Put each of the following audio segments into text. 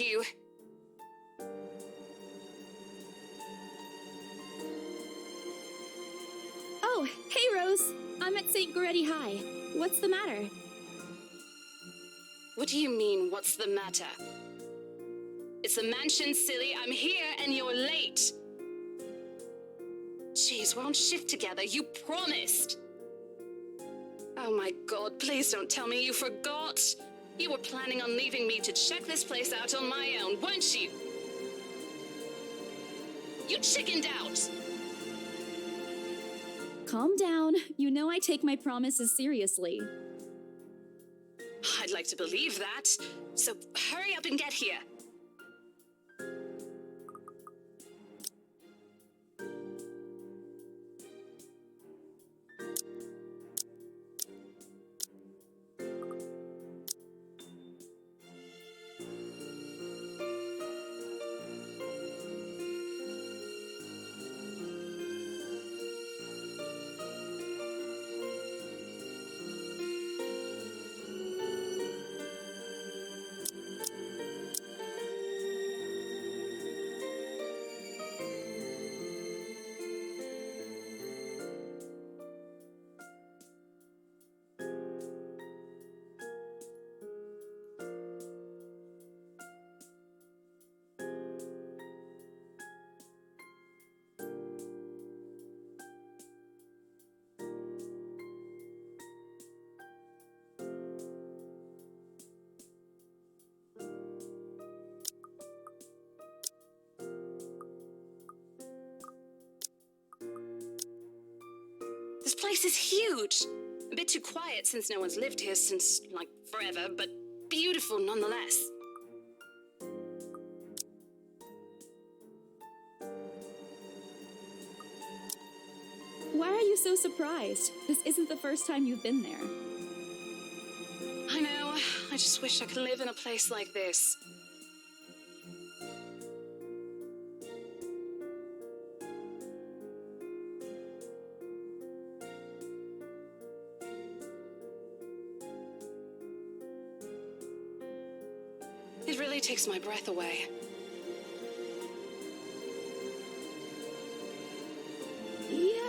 you. Oh, hey, Rose. I'm at St. Goretti High. What's the matter? What do you mean, what's the matter? It's the mansion, silly. I'm here and you're late. Jeez, we're on shift together. You promised. Oh my God, please don't tell me you forgot. You were planning on leaving me to check this place out on my own, weren't you? You chickened out. Calm down. You know I take my promises seriously. I'd like to believe that. So hurry up and get here. This place is huge. A bit too quiet since no one's lived here since, like, forever, but beautiful nonetheless. Why are you so surprised? This isn't the first time you've been there. I know. I just wish I could live in a place like this. It really takes my breath away. Yeah,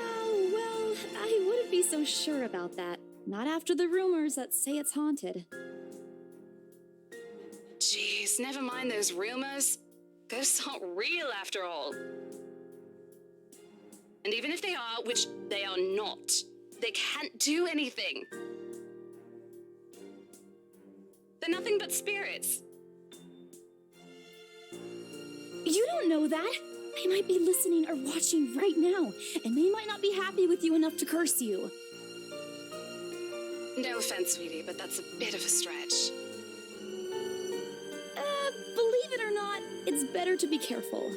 well, I wouldn't be so sure about that. Not after the rumors that say it's haunted. Jeez, never mind those rumors. Ghosts aren't real after all. And even if they are, which they are not, they can't do anything. They're nothing but spirits. You don't know that. They might be listening or watching right now, and they might not be happy with you enough to curse you. No offense, sweetie, but that's a bit of a stretch. Believe it or not, it's better to be careful.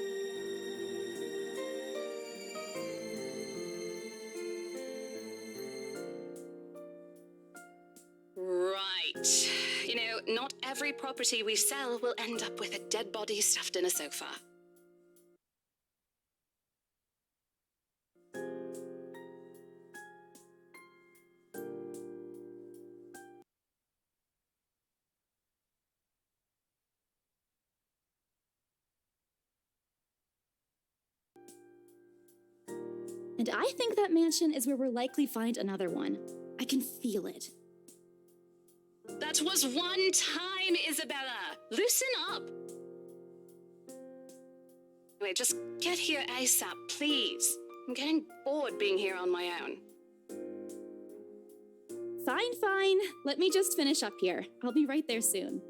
Right. You know, not every property we sell will end up with a dead body stuffed in a sofa. And I think that mansion is where we'll likely find another one. I can feel it. That was one time, Isabella. Loosen up. Anyway, just get here ASAP, please. I'm getting bored being here on my own. Fine, fine. Let me just finish up here. I'll be right there soon.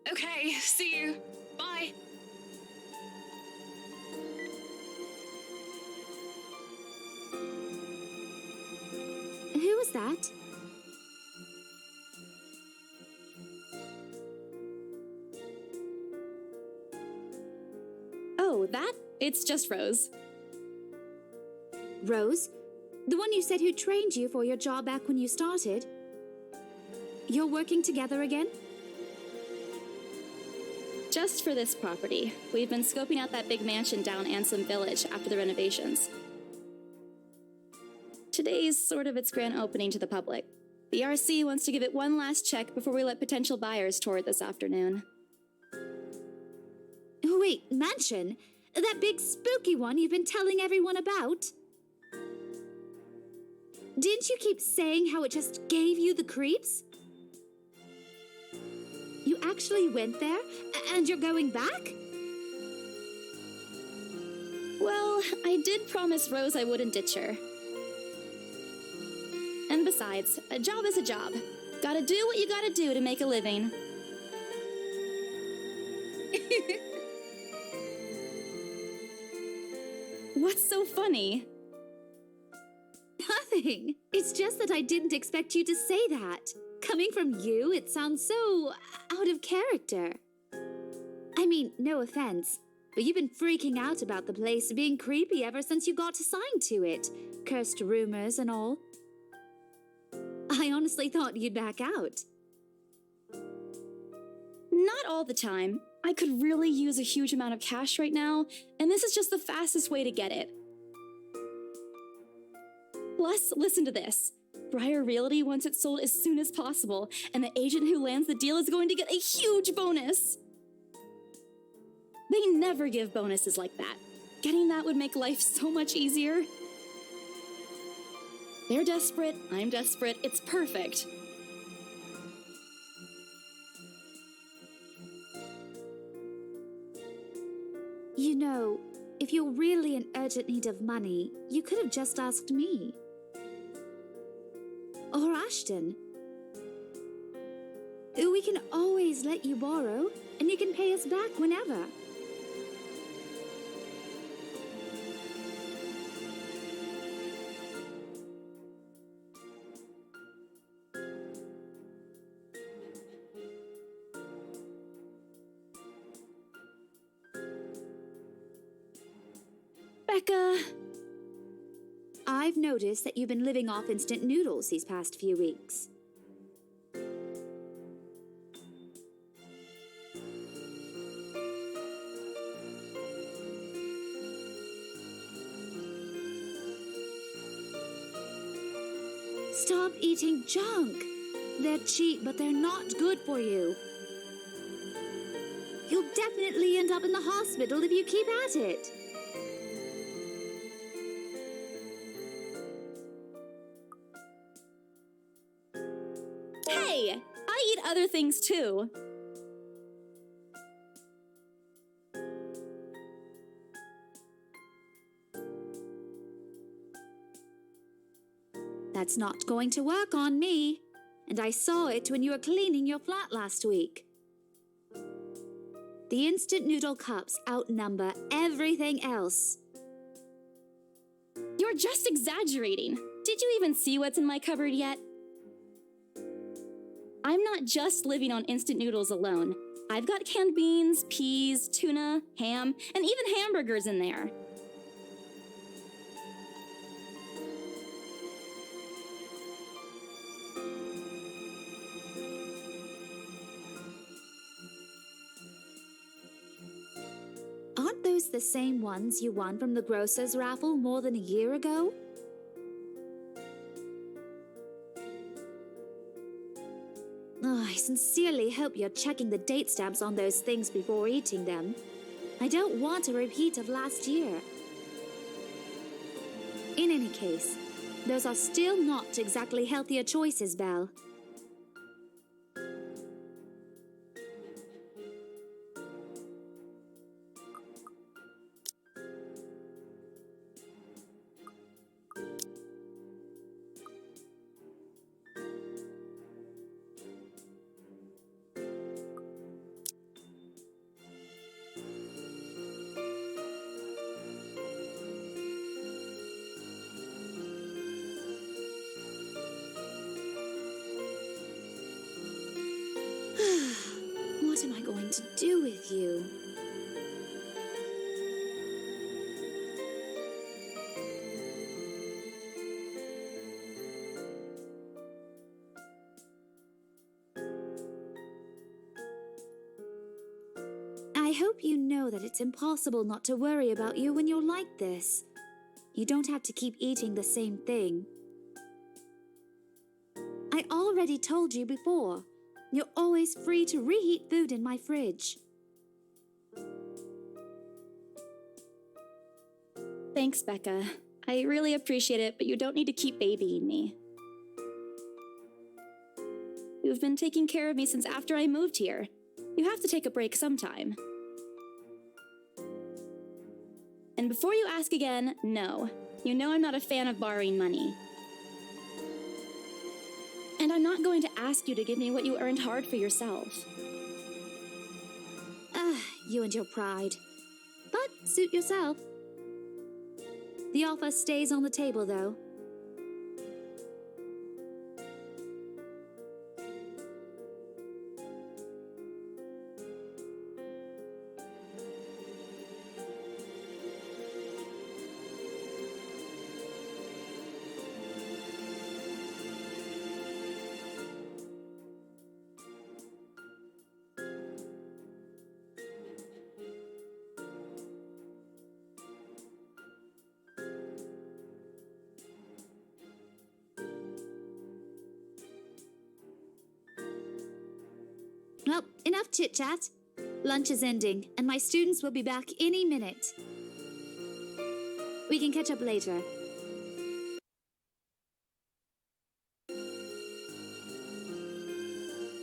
Okay, see you. Bye. Who was that? Oh, that? It's just Rose. Rose? The one you said who trained you for your job back when you started? You're working together again? Just for this property. We've been scoping out that big mansion down Ansem Village after the renovations. Today's sort of its grand opening to the public. The RC wants to give it one last check before we let potential buyers tour it this afternoon. Wait, mansion? That big spooky one you've been telling everyone about? Didn't you keep saying how it just gave you the creeps? You actually went there? And you're going back? Well, I did promise Rose I wouldn't ditch her. And besides, a job is a job. Gotta do what you gotta do to make a living. What's so funny? Nothing. It's just that I didn't expect you to say that. Coming from you, it sounds so out of character. I mean, no offense, but you've been freaking out about the place being creepy ever since you got assigned to it. Cursed rumors and all. I honestly thought you'd back out. Not all the time. I could really use a huge amount of cash right now, and this is just the fastest way to get it. Plus, listen to this. Briar Realty wants it sold as soon as possible, and the agent who lands the deal is going to get a huge bonus. They never give bonuses like that. Getting that would make life so much easier. They're desperate, I'm desperate, it's perfect. You know, if you're really in urgent need of money, you could have just asked me. Or Ashton. We can always let you borrow, and you can pay us back whenever. Becca! I've noticed that you've been living off instant noodles these past few weeks. Stop eating junk. They're cheap, but they're not good for you. You'll definitely end up in the hospital if you keep at it. Hey! I eat other things too. That's not going to work on me. And I saw it when you were cleaning your flat last week. The instant noodle cups outnumber everything else. You're just exaggerating. Did you even see what's in my cupboard yet? I'm not just living on instant noodles alone. I've got canned beans, peas, tuna, ham, and even hamburgers in there. Aren't those the same ones you won from the grocer's raffle more than a year ago? Oh, I sincerely hope you're checking the date stamps on those things before eating them. I don't want a repeat of last year. In any case, those are still not exactly healthier choices, Belle. What am I going to do with you? I hope you know that it's impossible not to worry about you when you're like this. You don't have to keep eating the same thing. I already told you before. You're always free to reheat food in my fridge. Thanks, Becca. I really appreciate it, but you don't need to keep babying me. You've been taking care of me since after I moved here. You have to take a break sometime. And before you ask again, no. You know I'm not a fan of borrowing money. And I'm not going to ask you to give me what you earned hard for yourself. You and your pride. But suit yourself. The offer stays on the table, though. Well, enough chit-chat. Lunch is ending, and my students will be back any minute. We can catch up later.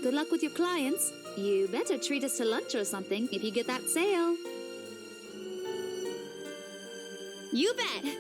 Good luck with your clients. You better treat us to lunch or something if you get that sale. You bet!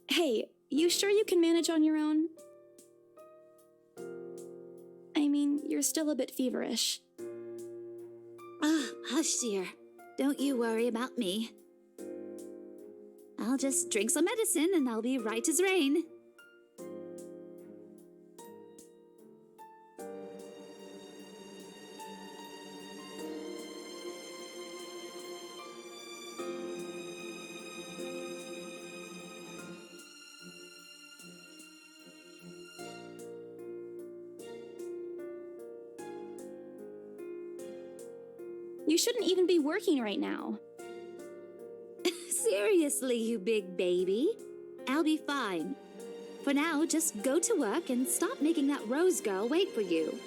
Hey, you sure you can manage on your own? I mean, you're still a bit feverish. Hush, dear. Don't you worry about me. I'll just drink some medicine and I'll be right as rain. You shouldn't even be working right now. Seriously, you big baby. I'll be fine. For now, just go to work and stop making that Rose girl wait for you.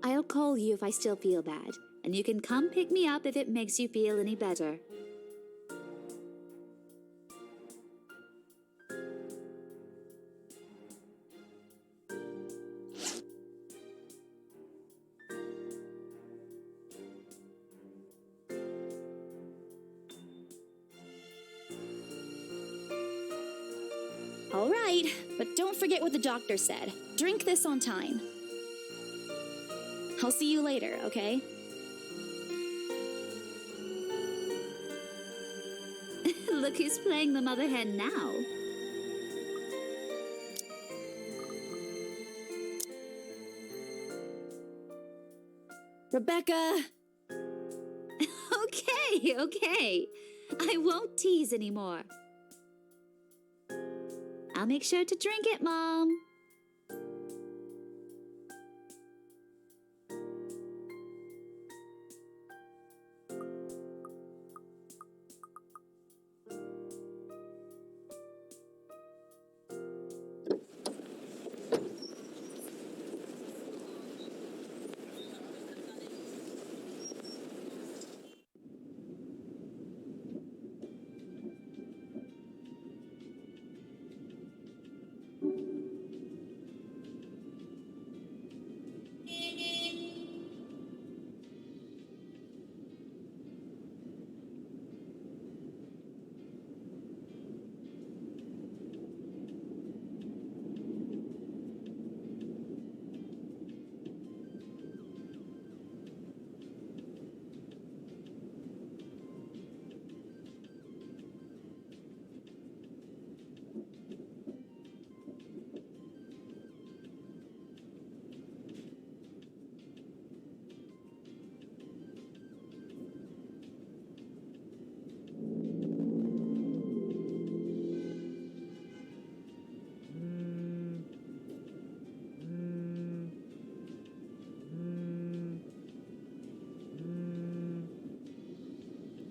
I'll call you if I still feel bad, and you can come pick me up if it makes you feel any better. All right, but don't forget what the doctor said. Drink this on time. I'll see you later, okay? Look who's playing the mother hen now. Rebecca! Okay. I won't tease anymore. I'll make sure to drink it, Mom.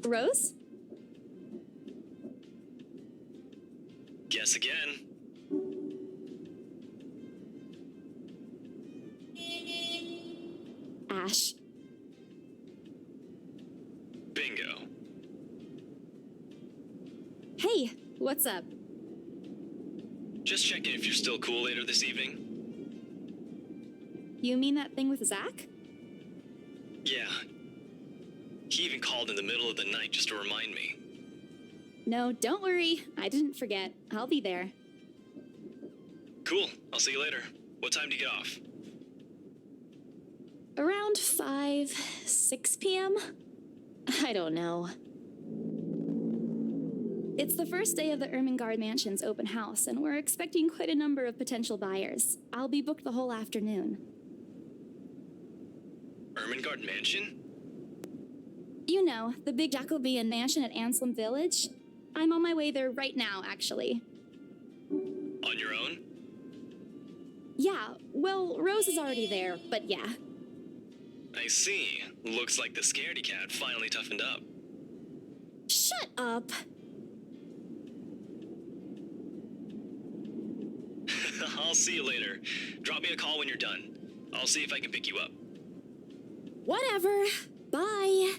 Rose? Guess again. Ash. Bingo. Hey, what's up? Just checking if you're still cool later this evening. You mean that thing with Zach? Yeah. He even called in the middle of the night just to remind me. No, don't worry. I didn't forget. I'll be there. Cool. I'll see you later. What time do you get off? Around 6 p.m.? I don't know. It's the first day of the Ermengarde Mansion's open house, and we're expecting quite a number of potential buyers. I'll be booked the whole afternoon. Ermengarde Mansion? You know, the big Jacobean mansion at Anselm Village? I'm on my way there right now, actually. On your own? Yeah, well, Rose is already there, but yeah. I see. Looks like the scaredy cat finally toughened up. Shut up! I'll see you later. Drop me a call when you're done. I'll see if I can pick you up. Whatever. Bye.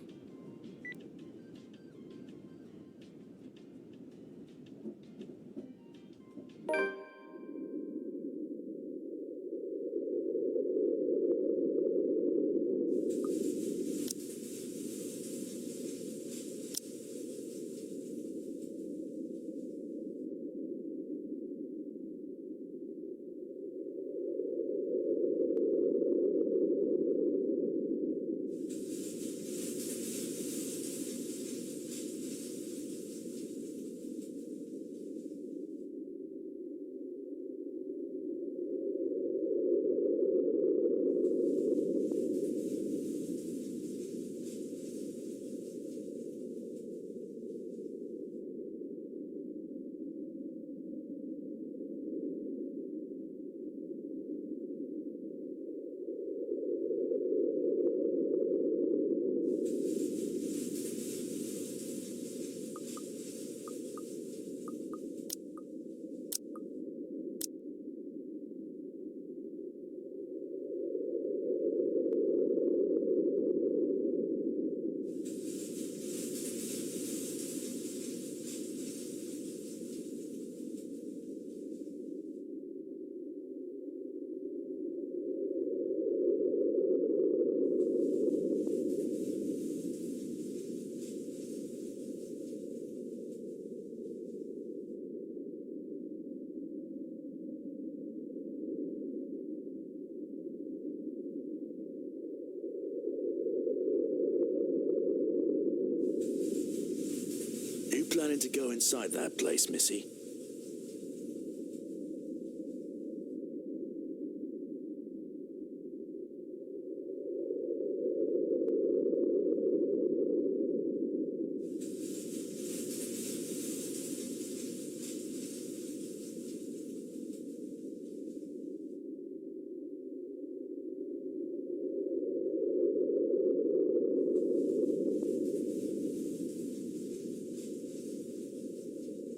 You planning to go inside that place, Missy?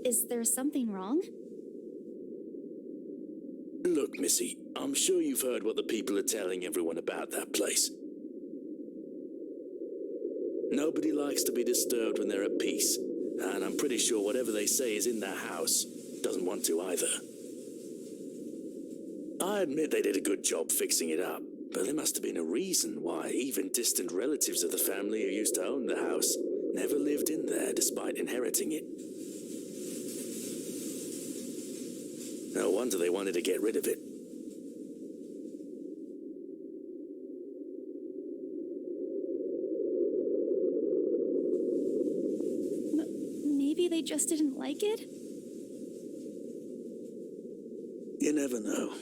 Is there something wrong? Look, Missy, I'm sure you've heard what the people are telling everyone about that place. Nobody likes to be disturbed when they're at peace, and I'm pretty sure whatever they say is in that house doesn't want to either. I admit they did a good job fixing it up, but there must have been a reason why even distant relatives of the family who used to own the house never lived in there despite inheriting it. No wonder they wanted to get rid of it. Maybe they just didn't like it? You never know.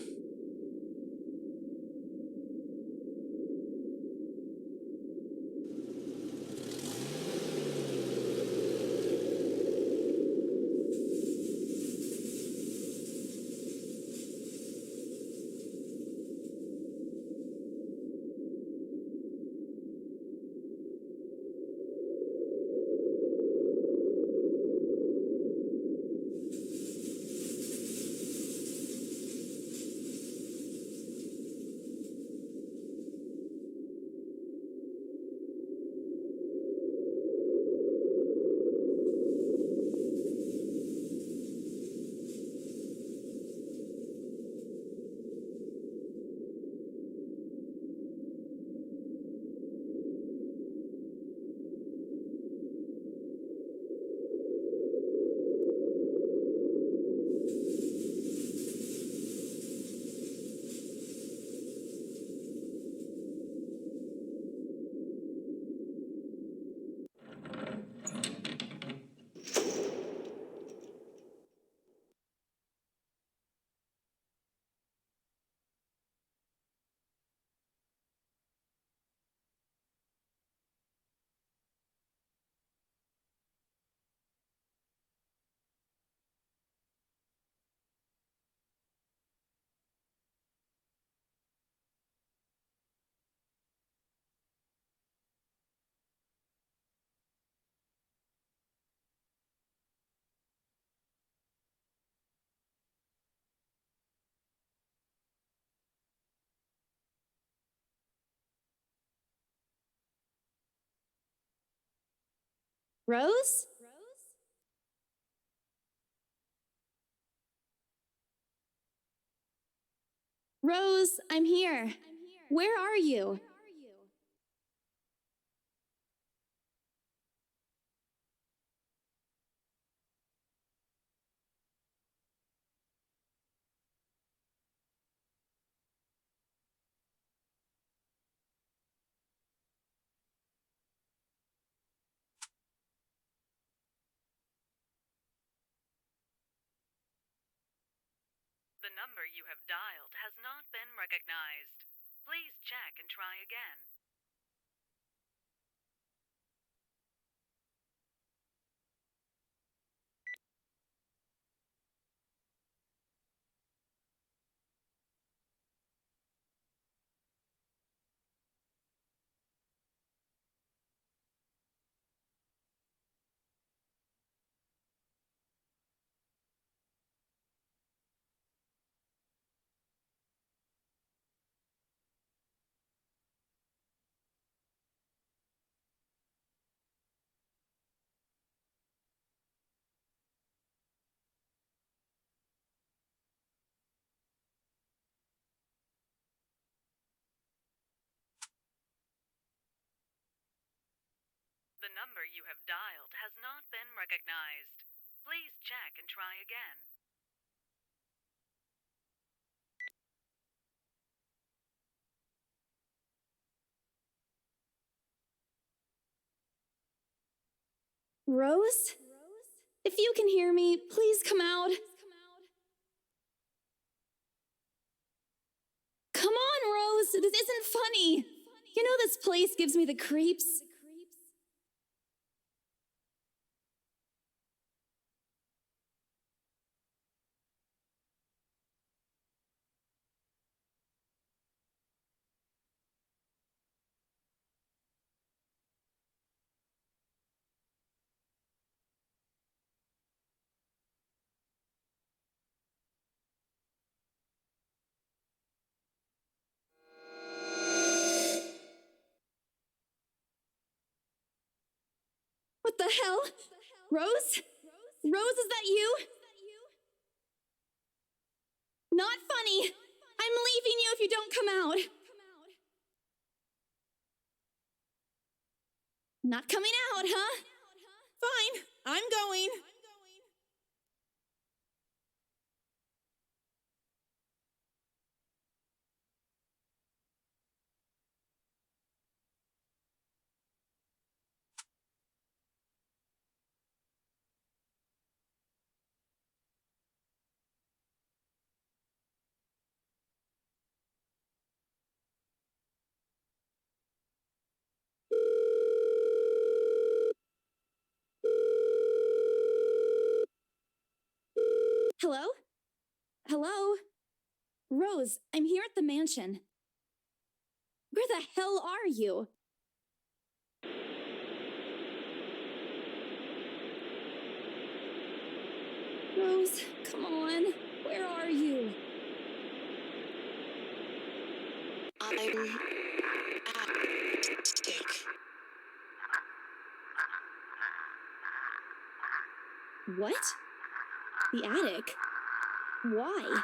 Rose? Rose, I'm here. Where are you? The number you have dialed has not been recognized. Please check and try again. The number you have dialed has not been recognized. Please check and try again. Rose? If you can hear me, please come out. Come on, Rose. This isn't funny. You know this place gives me the creeps. What the hell? Rose? Rose, is that you? Not funny. I'm leaving you if you don't come out. Not coming out, huh? Fine, I'm going. Hello? Hello? Rose, I'm here at the mansion. Where the hell are you? Rose, come on. Where are you? I'm attic. What? The attic? Why?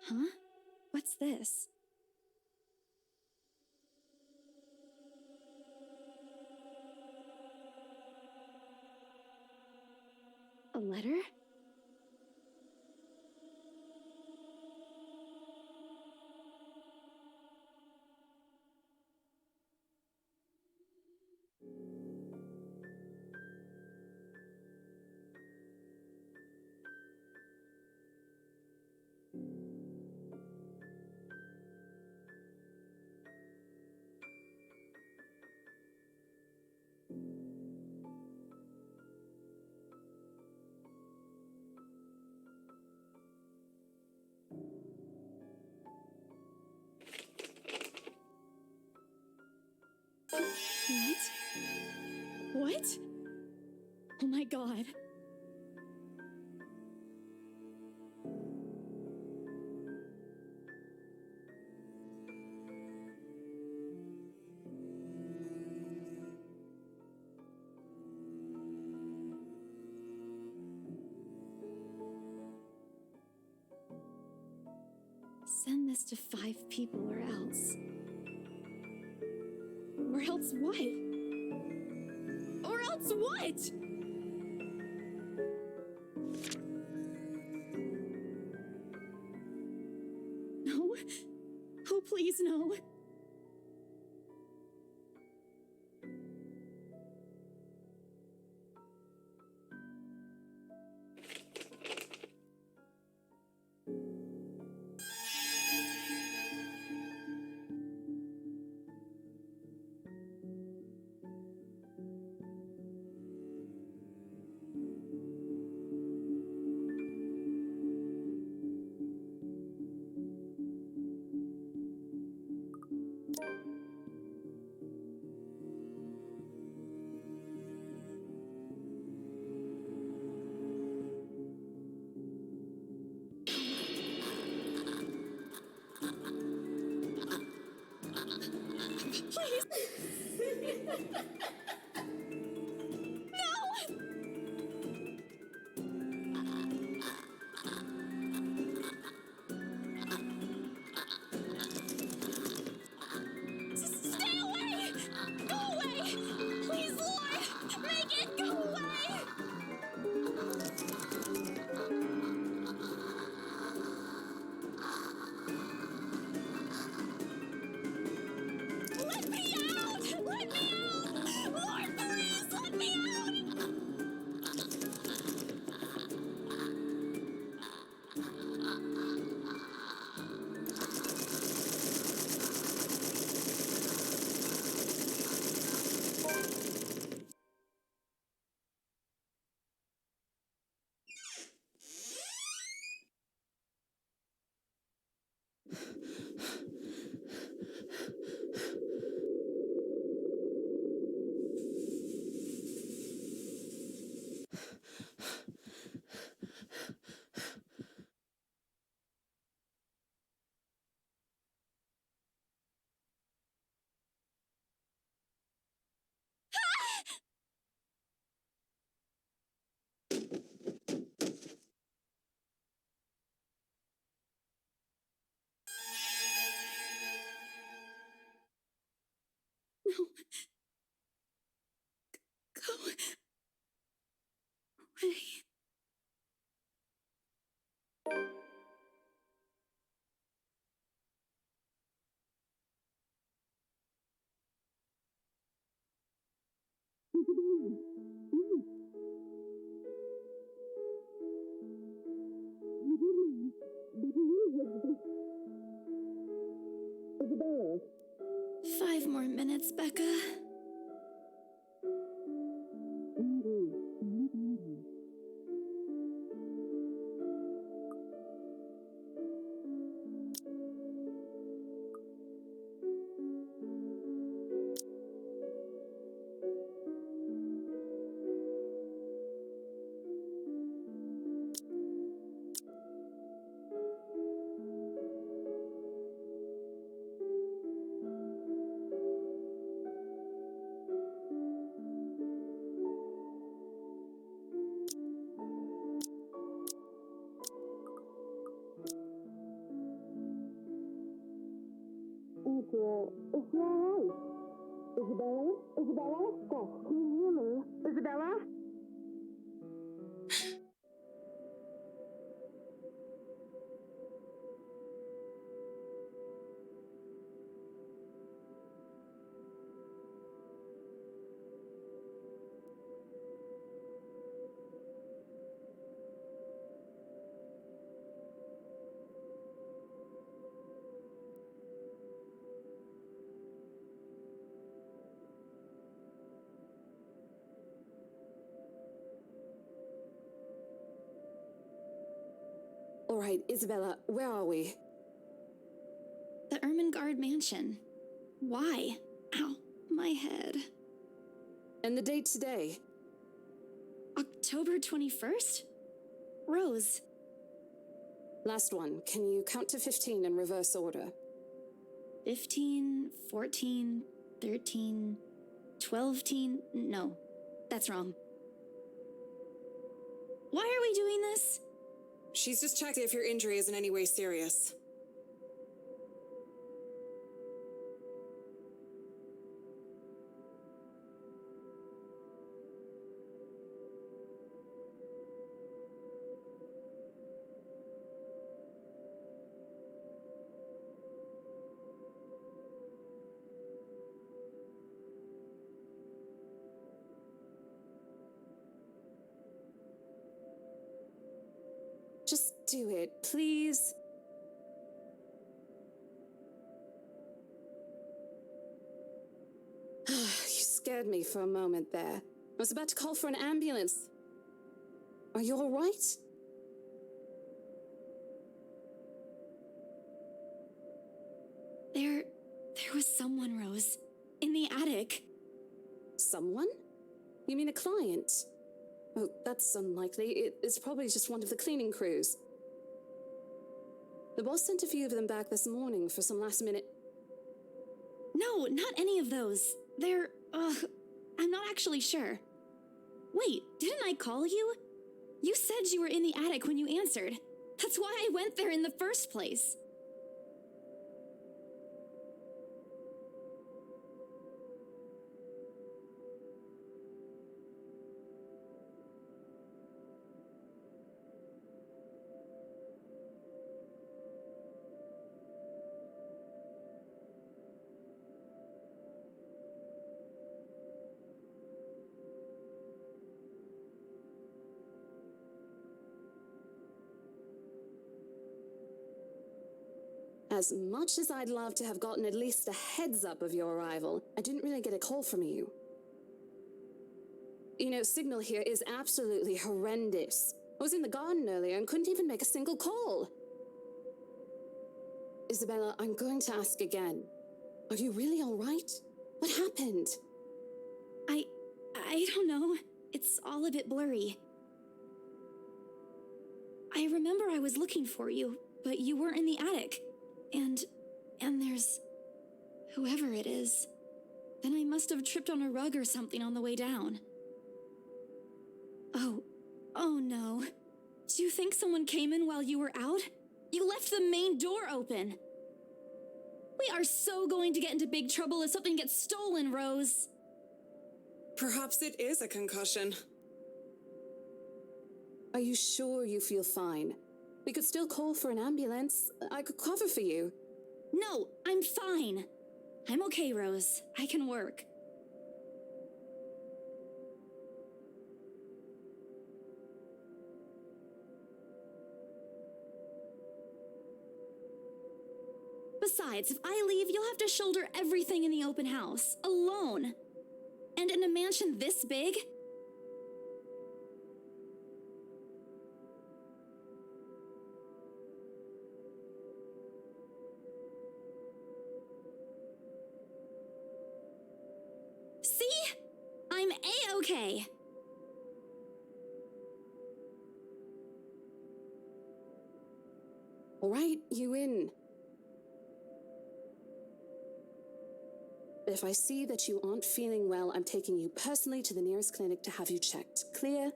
Huh? What's this? A letter? What? What? Oh my god. Send this to 5 people or else. Or else what? Or else what? No. Oh, please, no. Please! No! Stay away! Go away! Please, Lord! Make it go away! Let me out! Let me out! Lord, please, let me out! No. Go away. 5 more minutes, Becca. dear. Is she alright? Isabella? Isabella? Gosh, can you hear me? Isabella? All right, Isabella, where are we? The Ermengarde mansion. Why? Ow, my head. And the date today? October 21st? Rose. Last one. Can you count to 15 in reverse order? 15, 14, 13, 12 teen. No, that's wrong. Why are we doing this? She's just checked if your injury is in any way serious. Just do it, please. You scared me for a moment there. I was about to call for an ambulance. Are you all right? There was someone, Rose. In the attic. Someone? You mean a client? Oh, that's unlikely. It's probably just one of the cleaning crews. The boss sent a few of them back this morning for some last-minute... No, not any of those. I'm not actually sure. Wait, didn't I call you? You said you were in the attic when you answered. That's why I went there in the first place. As much as I'd love to have gotten at least a heads up of your arrival, I didn't really get a call from you. You know, signal here is absolutely horrendous. I was in the garden earlier and couldn't even make a single call. Isabella, I'm going to ask again. Are you really all right? What happened? I don't know. It's all a bit blurry. I remember I was looking for you, but you weren't in the attic. And there's whoever it is. Then I must have tripped on a rug or something on the way down. Oh no. Do you think someone came in while you were out? You left the main door open. We are so going to get into big trouble if something gets stolen, Rose. Perhaps it is a concussion. Are you sure you feel fine? We could still call for an ambulance. I could cover for you. No, I'm fine. I'm okay, Rose. I can work. Besides, if I leave, you'll have to shoulder everything in the open house, alone. And in a mansion this big? See? I'm A-okay. All right, you in. But if I see that you aren't feeling well, I'm taking you personally to the nearest clinic to have you checked. Clear?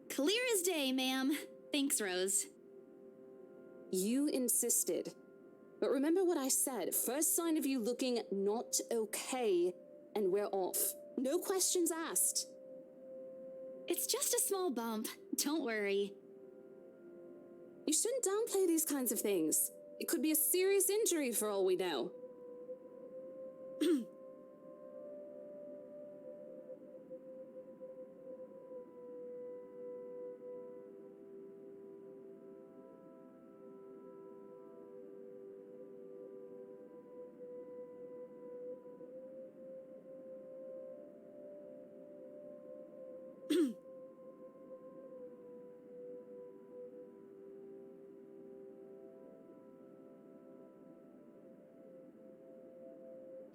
Clear as day, ma'am. Thanks, Rose. You insisted. But remember what I said. First sign of you looking not okay, and we're off. No questions asked. It's just a small bump. Don't worry. You shouldn't downplay these kinds of things. It could be a serious injury for all we know.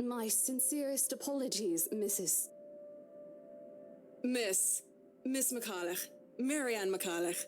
My sincerest apologies, Mrs. Miss McCulloch. Marianne McCulloch.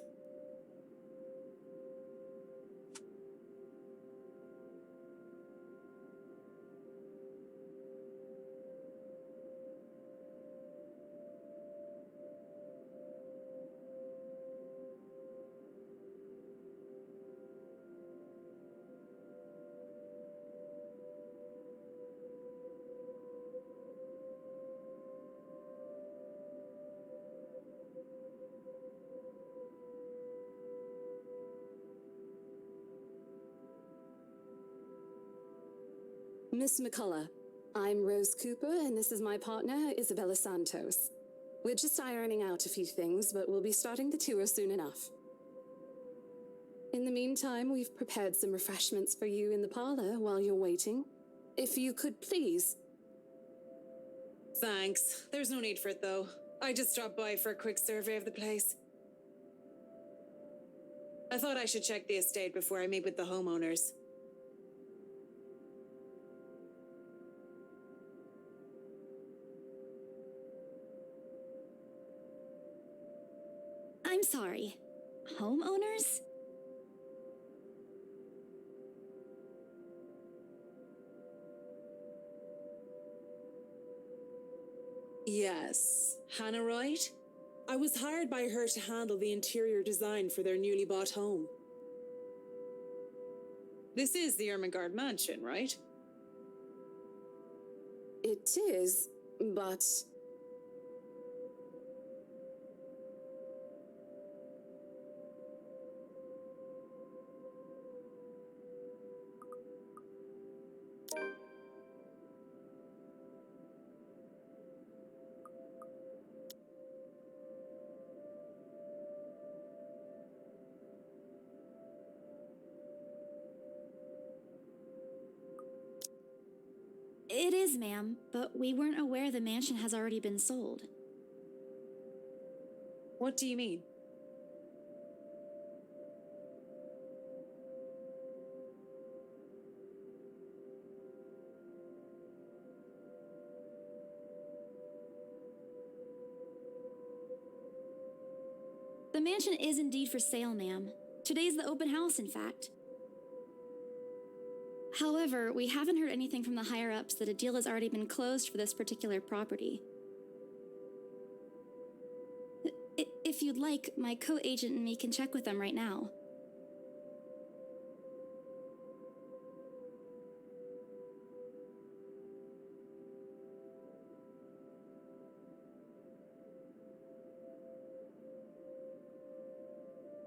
Miss McCullough, I'm Rose Cooper, and this is my partner, Isabella Santos. We're just ironing out a few things, but we'll be starting the tour soon enough. In the meantime, we've prepared some refreshments for you in the parlor while you're waiting. If you could please. Thanks. There's no need for it, though. I just dropped by for a quick survey of the place. I thought I should check the estate before I meet with the homeowners. I'm sorry. Homeowners? Yes. Hannah Wright? I was hired by her to handle the interior design for their newly bought home. This is the Ermengarde mansion, right? It is, but... It is, ma'am, but we weren't aware the mansion has already been sold. What do you mean? The mansion is indeed for sale, ma'am. Today's the open house, in fact. However, we haven't heard anything from the higher-ups that a deal has already been closed for this particular property. If you'd like, my co-agent and me can check with them right now.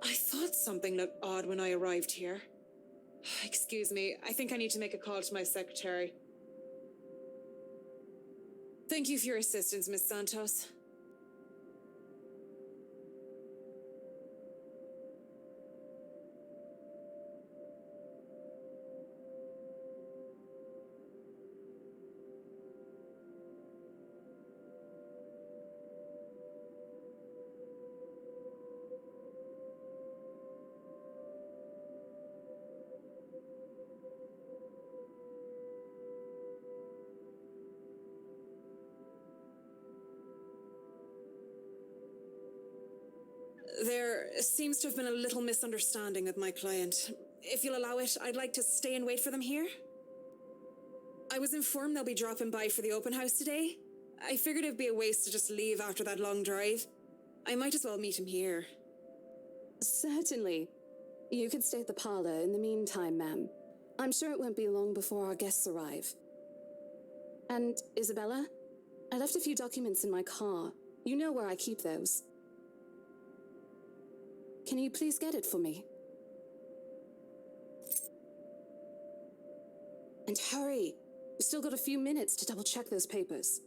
I thought something looked odd when I arrived here. Excuse me, I think I need to make a call to my secretary. Thank you for your assistance, Miss Santos. There seems to have been a little misunderstanding with my client. If you'll allow it, I'd like to stay and wait for them here. I was informed they'll be dropping by for the open house today. I figured it'd be a waste to just leave after that long drive. I might as well meet him here. Certainly. You could stay at the parlor in the meantime, ma'am. I'm sure it won't be long before our guests arrive. And Isabella, I left a few documents in my car. You know where I keep those. Can you please get it for me? And hurry! We've still got a few minutes to double-check those papers.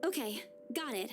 Okay, got it.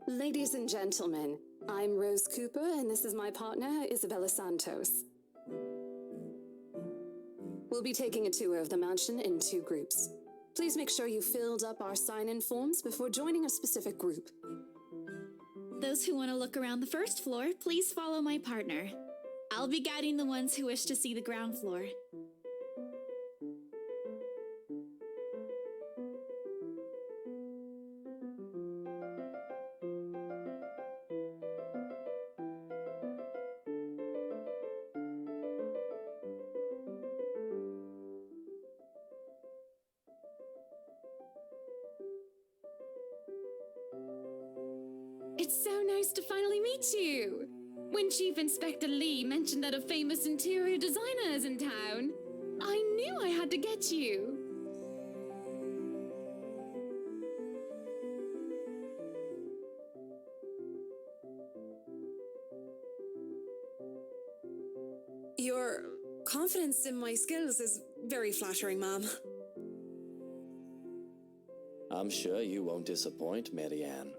Ladies and gentlemen, I'm Rose Cooper, and this is my partner, Isabella Santos. We'll be taking a tour of the mansion in 2 groups. Please make sure you filled up our sign-in forms before joining a specific group. Those who want to look around the first floor, please follow my partner. I'll be guiding the ones who wish to see the ground floor. It's so nice to finally meet you! When Chief Inspector Lee mentioned that a famous interior designer is in town, I knew I had to get you. Your confidence in my skills is very flattering, ma'am. I'm sure you won't disappoint, Marianne.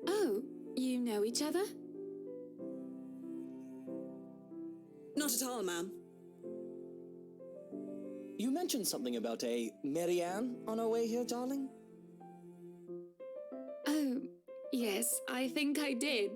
Oh, you know each other? Not at all, ma'am. You mentioned something about a Marianne on our way here, darling? Oh, yes, I think I did.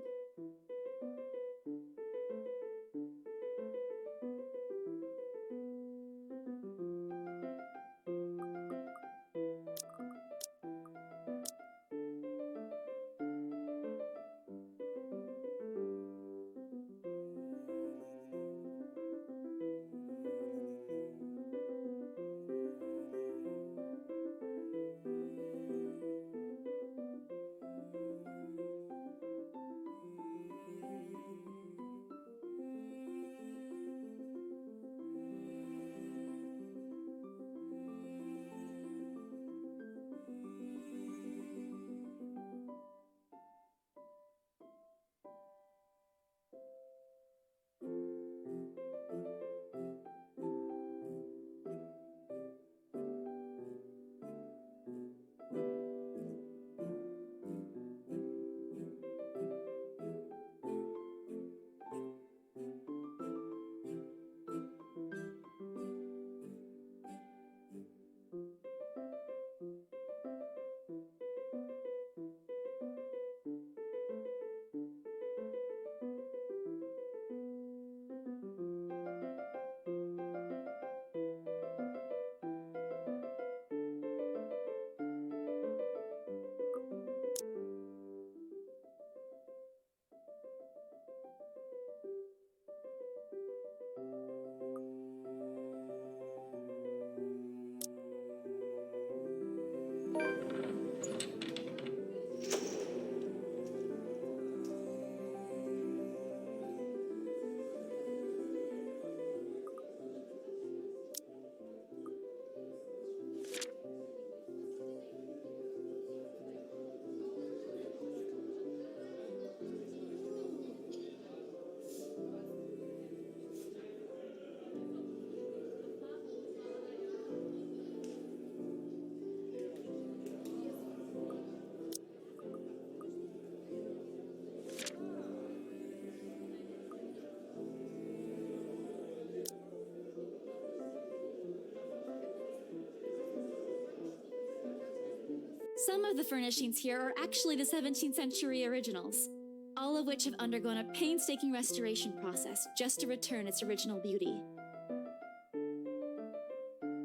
Some of the furnishings here are actually the 17th century originals, all of which have undergone a painstaking restoration process just to return its original beauty.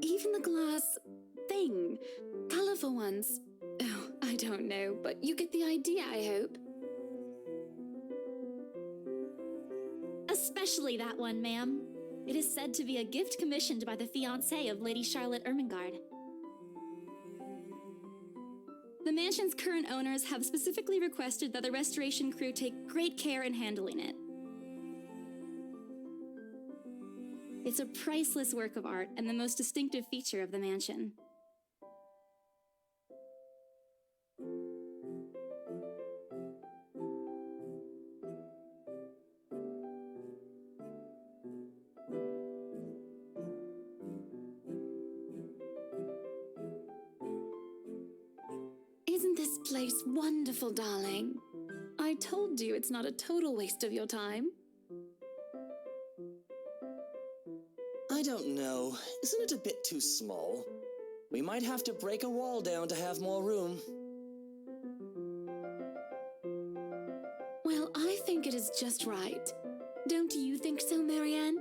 Even the glass thing, colorful ones. Oh, I don't know, but you get the idea, I hope. Especially that one, ma'am. It is said to be a gift commissioned by the fiancé of Lady Charlotte Ermengarde. The mansion's current owners have specifically requested that the restoration crew take great care in handling it. It's a priceless work of art and the most distinctive feature of the mansion. Isn't this place wonderful, darling? I told you it's not a total waste of your time. I don't know. Isn't it a bit too small? We might have to break a wall down to have more room. Well, I think it is just right. Don't you think so, Marianne?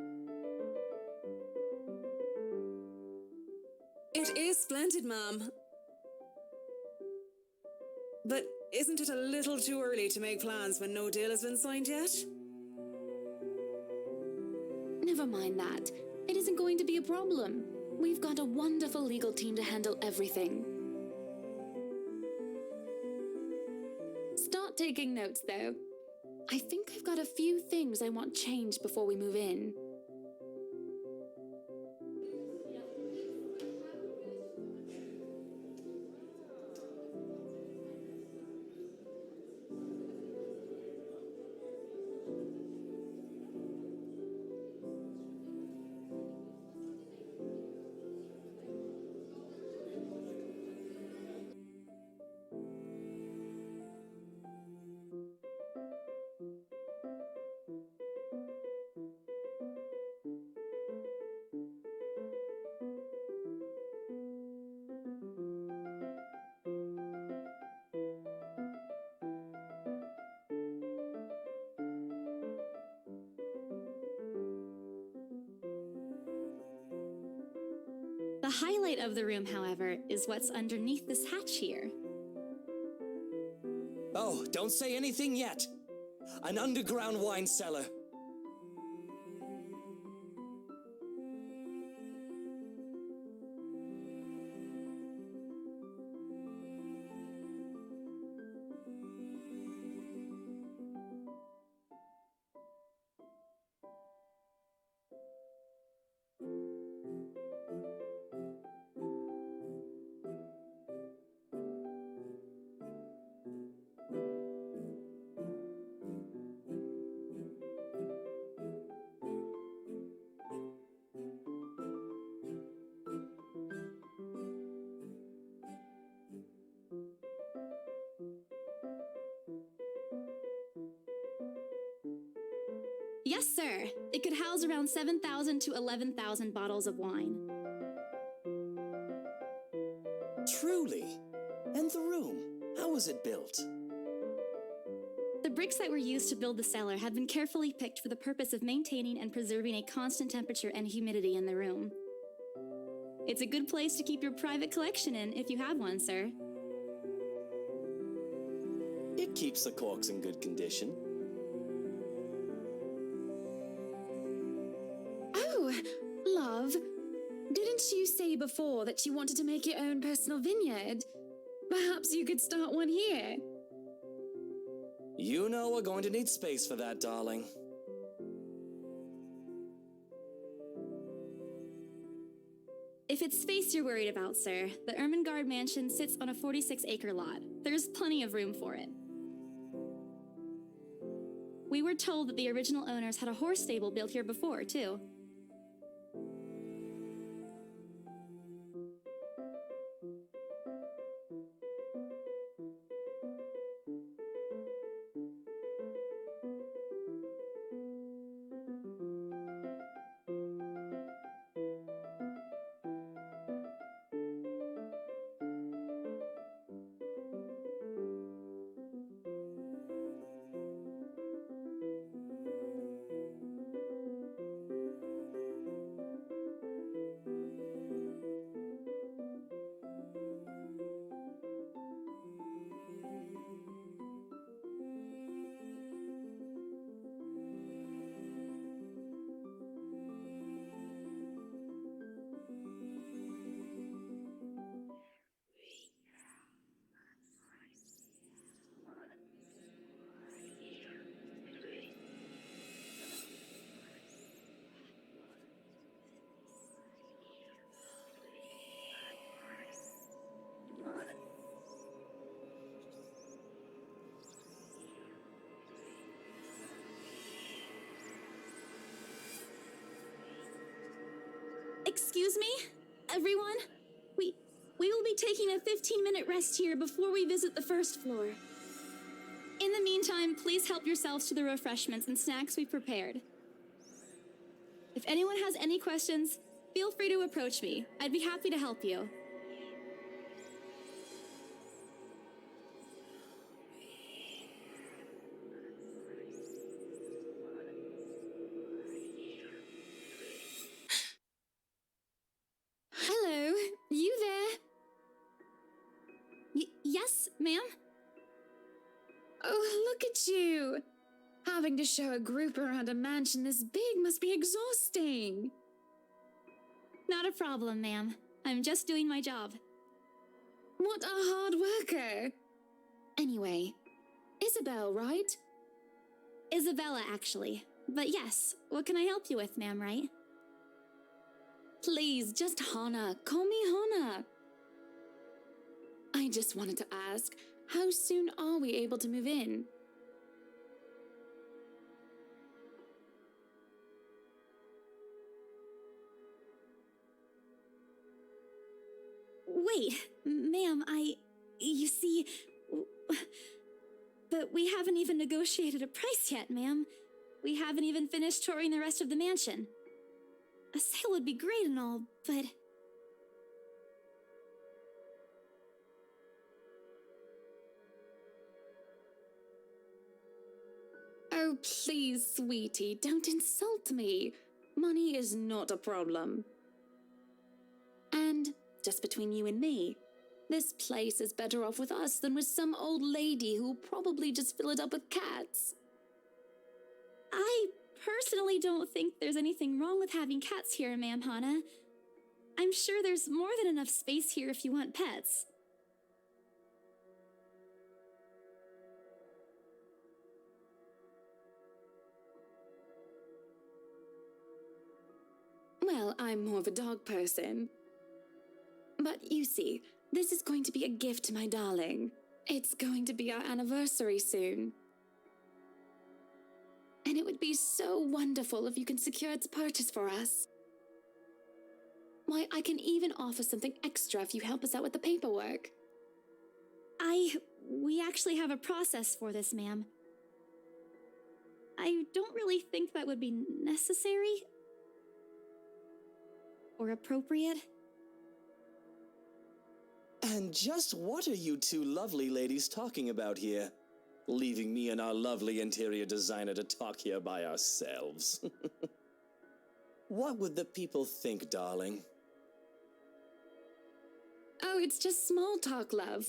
It is splendid, ma'am. But isn't it a little too early to make plans when no deal has been signed yet? Never mind that. It isn't going to be a problem. We've got a wonderful legal team to handle everything. Start taking notes, though. I think I've got a few things I want changed before we move in. The highlight of the room, however, is what's underneath this hatch here. Oh, don't say anything yet. An underground wine cellar. Yes, sir. It could house around 7,000 to 11,000 bottles of wine. Truly? And the room? How was it built? The bricks that were used to build the cellar had been carefully picked for the purpose of maintaining and preserving a constant temperature and humidity in the room. It's a good place to keep your private collection in if you have one, sir. It keeps the corks in good condition. Oh, love. Didn't you say before that you wanted to make your own personal vineyard? Perhaps you could start one here. You know we're going to need space for that, darling. If it's space you're worried about, sir, the Ermengarde mansion sits on a 46-acre lot. There's plenty of room for it. We were told that the original owners had a horse stable built here before, too. Excuse me, everyone? We will be taking a 15-minute rest here before we visit the first floor. In the meantime, please help yourselves to the refreshments and snacks we've prepared. If anyone has any questions, feel free to approach me. I'd be happy to help you. Hello, you there? Yes, ma'am? Oh, look at you. Having to show a group around a mansion this big must be exhausting. Not a problem, ma'am. I'm just doing my job. What a hard worker. Anyway, Isabel, right? Isabella, actually. But yes, what can I help you with, ma'am, right? Please, just Hannah. Call me Hannah. I just wanted to ask, how soon are we able to move in? Wait, ma'am, you see, but we haven't even negotiated a price yet, ma'am. We haven't even finished touring the rest of the mansion. A sale would be great and all, but... Oh, please, sweetie, don't insult me. Money is not a problem. And And, just between you and me, this place is better off with us than with some old lady who'll probably just fill it up with cats. I personally don't think there's anything wrong with having cats here, Ma'am Hana. I'm sure there's more than enough space here if you want pets. Well, I'm more of a dog person. But you see, this is going to be a gift to my darling. It's going to be our anniversary soon. And it would be so wonderful if you can secure its purchase for us. Why, I can even offer something extra if you help us out with the paperwork. We actually have a process for this, ma'am. I don't really think that would be necessary. Or appropriate. And just what are you two lovely ladies talking about here? Leaving me and our lovely interior designer to talk here by ourselves. What would the people think, darling? Oh, it's just small talk, love.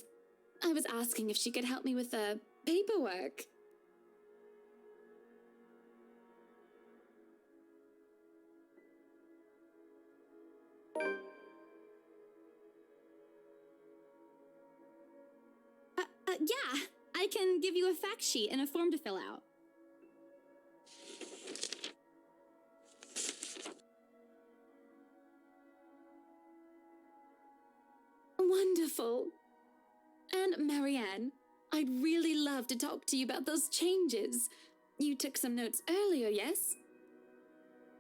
I was asking if she could help me with the paperwork. Yeah, I can give you a fact sheet and a form to fill out. Wonderful. And Marianne, I'd really love to talk to you about those changes. You took some notes earlier, yes?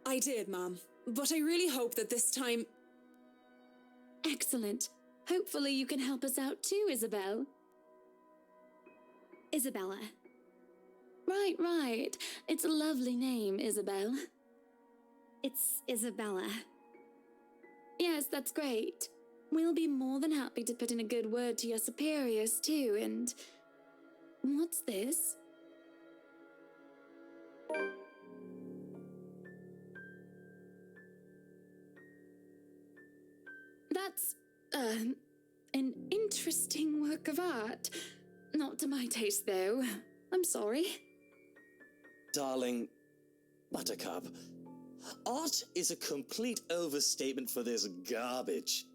I did, Mom. But I really hope that this time... Excellent. Hopefully you can help us out too, Isabel. Isabella. Right. It's a lovely name, Isabel. It's Isabella. Yes, that's great. We'll be more than happy to put in a good word to your superiors too, and... What's this? That's, an interesting work of art. Not to my taste, though. I'm sorry. Darling, Buttercup, art is a complete overstatement for this garbage.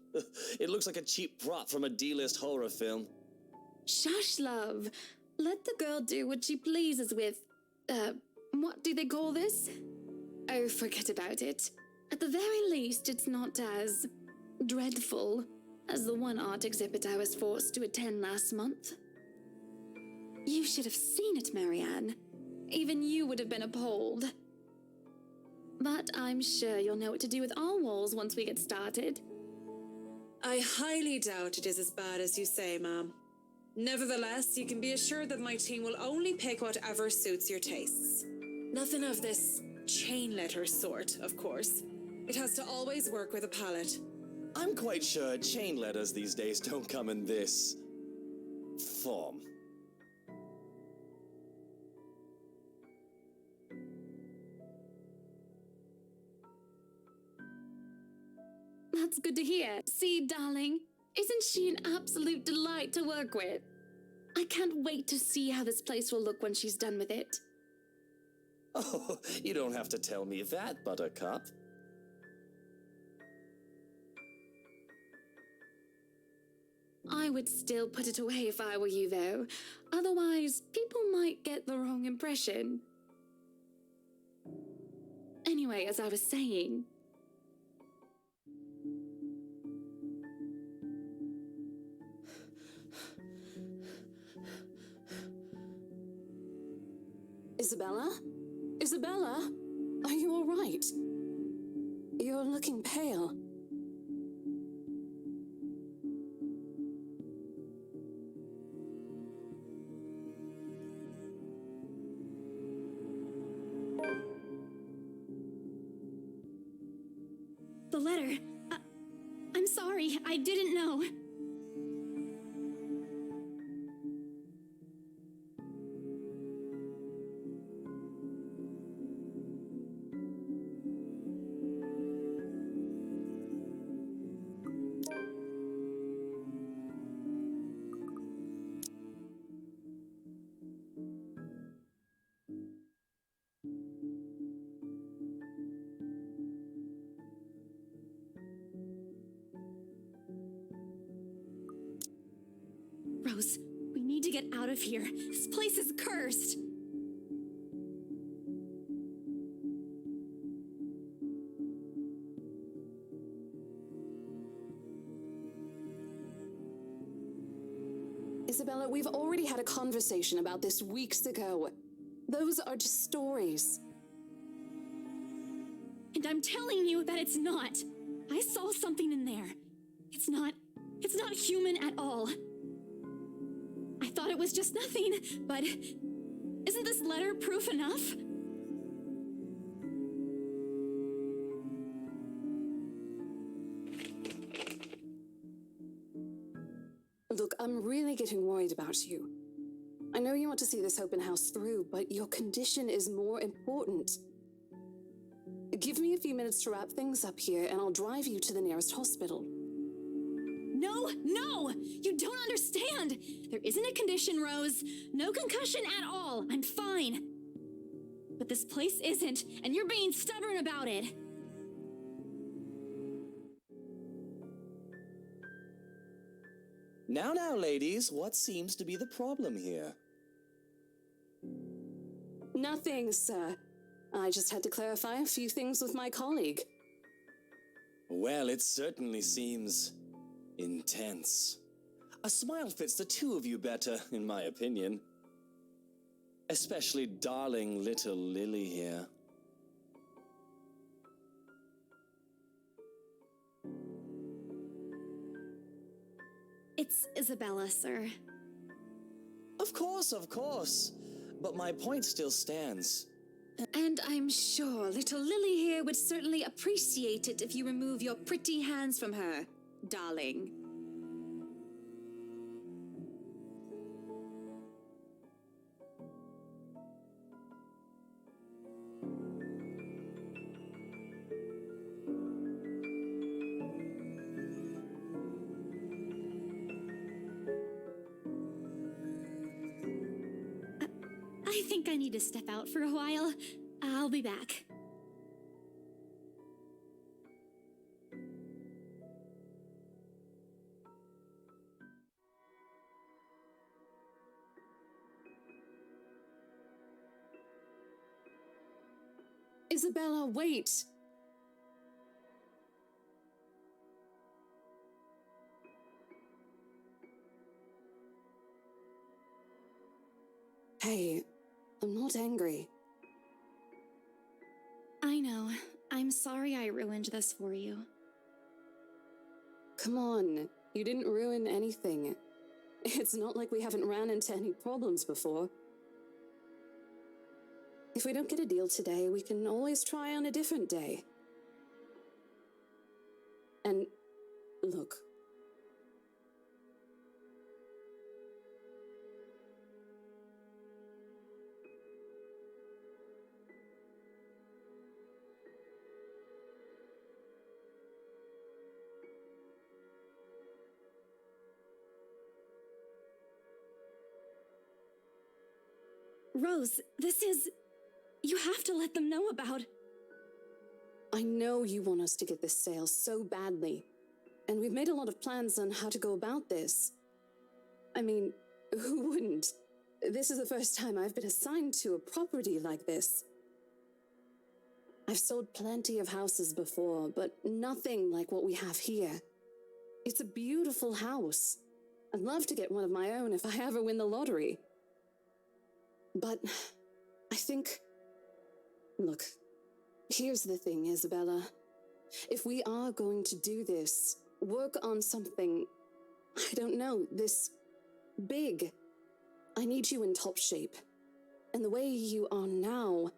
It looks like a cheap prop from a D-list horror film. Shush, love. Let the girl do what she pleases with, what do they call this? Oh, forget about it. At the very least, it's not as dreadful as the one art exhibit I was forced to attend last month. You should have seen it, Marianne. Even you would have been appalled. But I'm sure you'll know what to do with our walls once we get started. I highly doubt it is as bad as you say, Ma'am. Nevertheless, you can be assured that my team will only pick whatever suits your tastes. Nothing of this chain letter sort, of course. It has to always work with a palette. I'm quite sure chain letters these days don't come in this form. That's good to hear. See, darling, isn't she an absolute delight to work with? I can't wait to see how this place will look when she's done with it. Oh, you don't have to tell me that, Buttercup. I would still put it away if I were you, though. Otherwise, people might get the wrong impression. Anyway, as I was saying... Isabella? Isabella? Are you all right? You're looking pale. The letter. I'm sorry, I didn't know. Rose, we need to get out of here. This place is cursed. Isabella, we've already had a conversation about this weeks ago. Those are just stories. And I'm telling you that it's not. I saw something in there. It's not human at all. I thought it was just nothing, but isn't this letter proof enough? Look, I'm really getting worried about you. I know you want to see this open house through, but your condition is more important. Give me a few minutes to wrap things up here, and I'll drive you to the nearest hospital. No! You don't understand! There isn't a condition, Rose. No concussion at all. I'm fine. But this place isn't, and you're being stubborn about it. Now, ladies, what seems to be the problem here? Nothing, sir. I just had to clarify a few things with my colleague. Well, it certainly seems intense. A smile fits the two of you better, in my opinion. Especially darling little Lily here. It's Isabella, sir. Of course. But my point still stands. And I'm sure little Lily here would certainly appreciate it if you remove your pretty hands from her, darling. I think I need to step out for a while. I'll be back. Isabella, wait! Hey, I'm not angry. I know. I'm sorry I ruined this for you. Come on, you didn't ruin anything. It's not like we haven't ran into any problems before. If we don't get a deal today, we can always try on a different day. And look. Rose, this is... You have to let them know about... I know you want us to get this sale so badly, and we've made a lot of plans on how to go about this. I mean, who wouldn't? This is the first time I've been assigned to a property like this. I've sold plenty of houses before, but nothing like what we have here. It's a beautiful house. I'd love to get one of my own if I ever win the lottery. But I think... Look, here's the thing, Isabella. If we are going to do this, work on something, I don't know, this big, I need you in top shape. And the way you are now...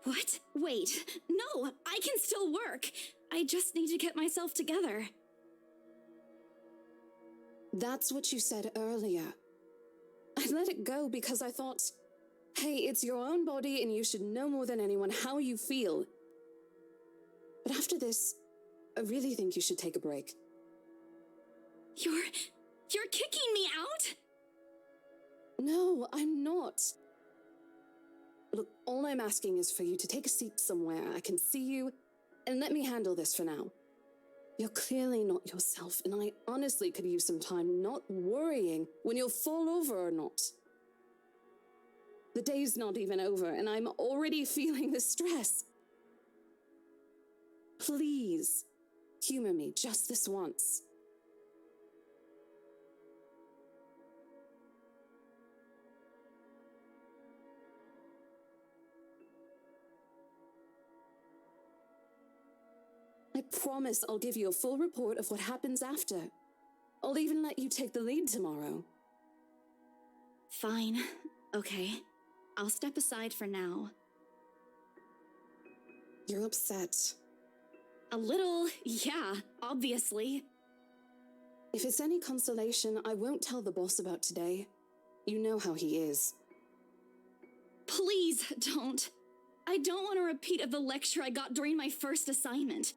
What? Wait. No, I can still work. I just need to get myself together. That's what you said earlier. I let it go because I thought, hey, it's your own body and you should know more than anyone how you feel. But after this, I really think you should take a break. You're kicking me out? No, I'm not. Look, all I'm asking is for you to take a seat somewhere I can see you, and let me handle this for now. You're clearly not yourself, and I honestly could use some time not worrying when you'll fall over or not. The day's not even over, and I'm already feeling the stress. Please, humor me just this once. I promise I'll give you a full report of what happens after. I'll even let you take the lead tomorrow. Fine. Okay. I'll step aside for now. You're upset. A little, yeah, obviously. If it's any consolation, I won't tell the boss about today. You know how he is. Please don't. I don't want a repeat of the lecture I got during my first assignment.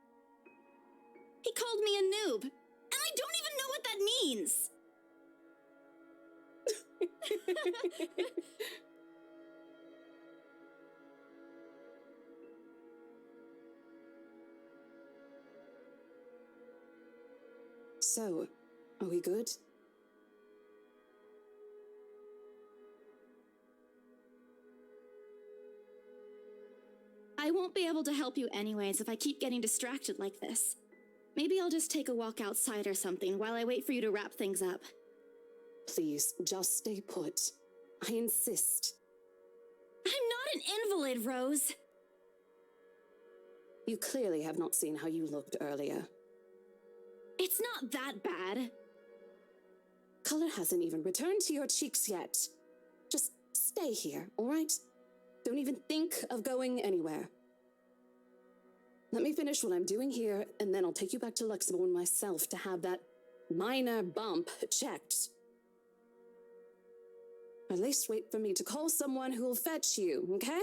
He called me a noob, and I don't even know what that means. So, are we good? I won't be able to help you anyways if I keep getting distracted like this. Maybe I'll just take a walk outside or something while I wait for you to wrap things up. Please, just stay put. I insist. I'm not an invalid, Rose. You clearly have not seen how you looked earlier. It's not that bad. Color hasn't even returned to your cheeks yet. Just stay here, all right? Don't even think of going anywhere. Let me finish what I'm doing here, and then I'll take you back to Luxembourg myself to have that minor bump checked. At least wait for me to call someone who'll fetch you, okay?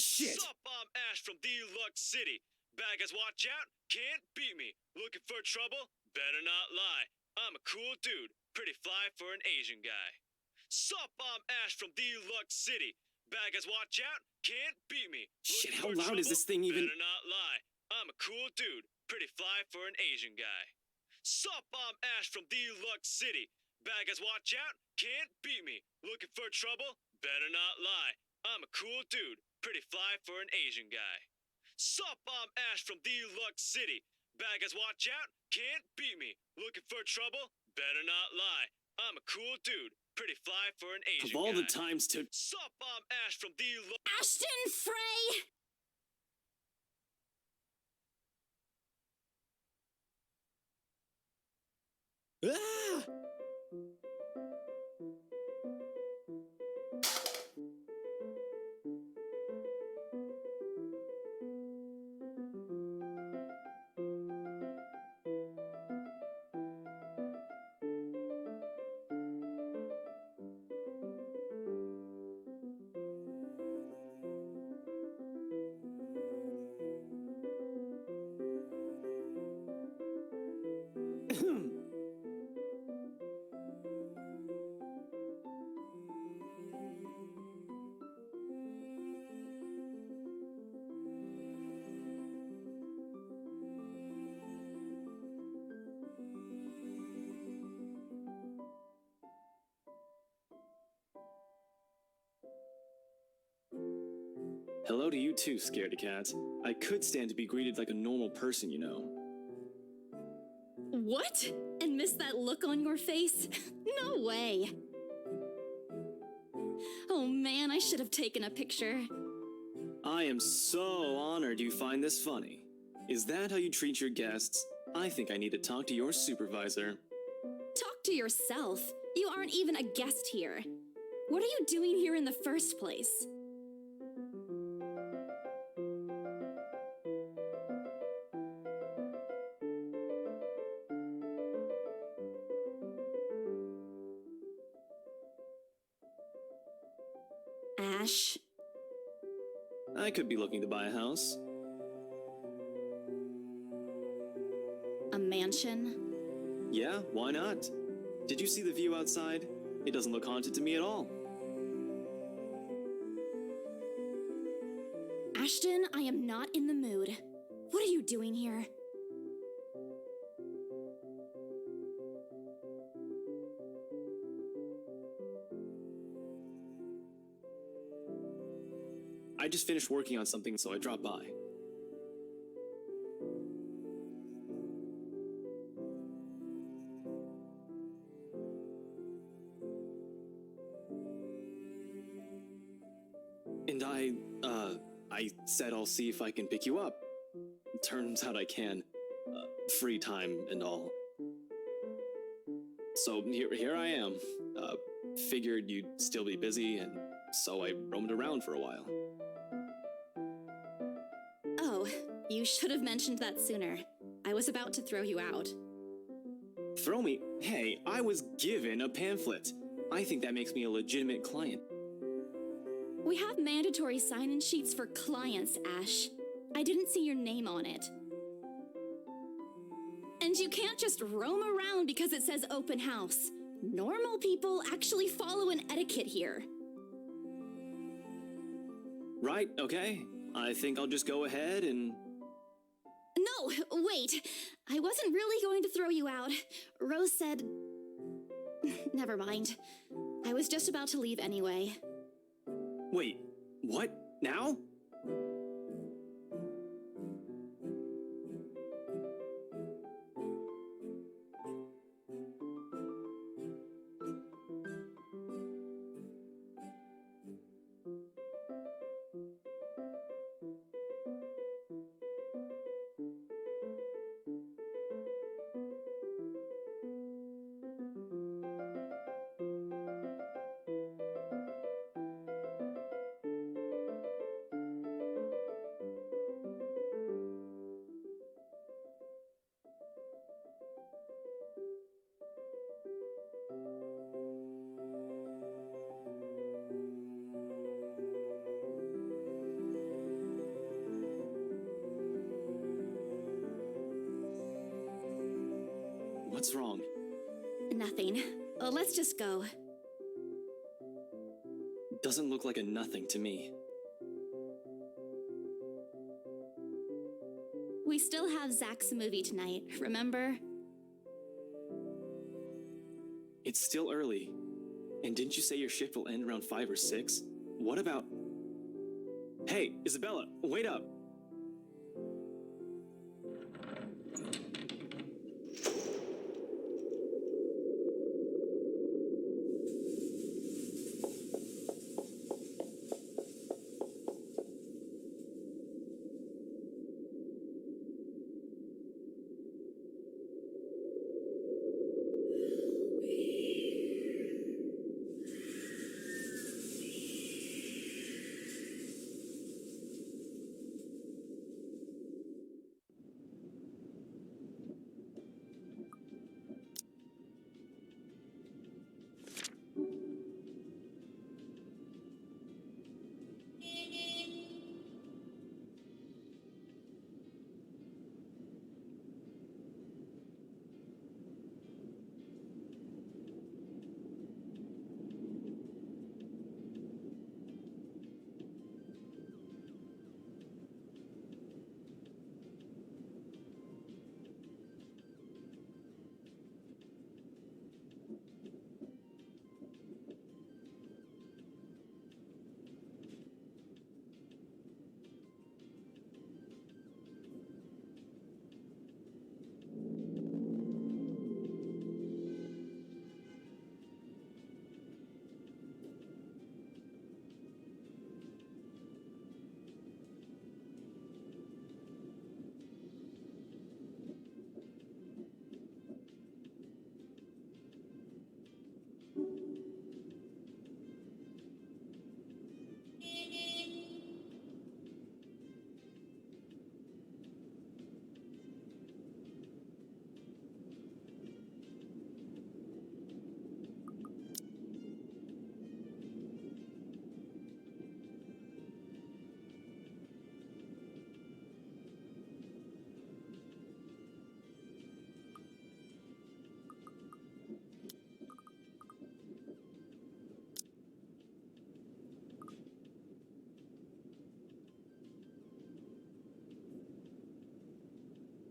Shit! Sup, I'm Ash from Deluxe City. Baggers, watch out, can't beat me. Looking for trouble? Better not lie. I'm a cool dude, pretty fly for an Asian guy. Sup, I'm Ash from Deluxe City. Baggers, watch out, can't beat me. Shit, Looking how for loud is trouble? this thing even? Better not lie. I'm a cool dude, pretty fly for an Asian guy. Sup, I'm Ash from Deluxe City. Baggers, watch out, can't beat me. Looking for trouble? Better not lie. I'm a cool dude, pretty fly for an Asian guy. Sup, I'm Ash from Deluxe City. Baggers, watch out, can't beat me. Looking for trouble? Better not lie. I'm a cool dude, pretty fly for an Asian guy. Of all the times to... Sup, I'm Ash from Deluxe... Ashton Frey! Ah! Hello to you too, scaredy cat. I could stand to be greeted like a normal person, you know. What? And miss that look on your face? No way. Oh man, I should have taken a picture. I am so honored you find this funny. Is that how you treat your guests? I think I need to talk to your supervisor. Talk to yourself. You aren't even a guest here. What are you doing here in the first place? Ash. I could be looking to buy a house. A mansion? Yeah, why not? Did you see the view outside? It doesn't look haunted to me at all. Ashton, I am not in the mood. What are you doing here? I just finished working on something, so I dropped by. And I said I'll see if I can pick you up. Turns out I can. Free time and all. So here I am. Figured you'd still be busy, and so I roamed around for a while. Oh, you should have mentioned that sooner. I was about to throw you out. Throw me? Hey, I was given a pamphlet. I think that makes me a legitimate client. We have mandatory sign-in sheets for clients, Ash. I didn't see your name on it. And you can't just roam around because it says open house. Normal people actually follow an etiquette here. Right, okay. I think I'll just go ahead and... No, wait. I wasn't really going to throw you out. Rose said... Never mind. I was just about to leave anyway. Wait, what? Now? What's wrong? Nothing. Let's just go. Doesn't look like a nothing to me. We still have Zach's movie tonight, remember? It's still early. And didn't you say your shift will end around 5 or 6? What about... Hey, Isabella, wait up!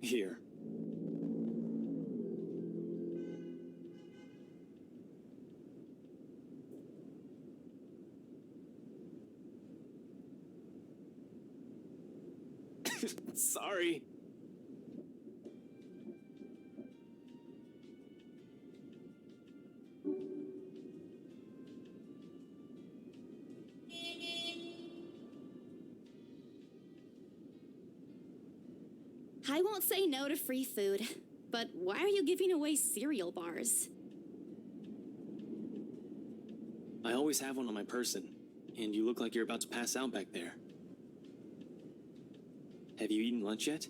Here. Sorry. I won't say no to free food, but why are you giving away cereal bars? I always have one on my person, and you look like you're about to pass out back there. Have you eaten lunch yet?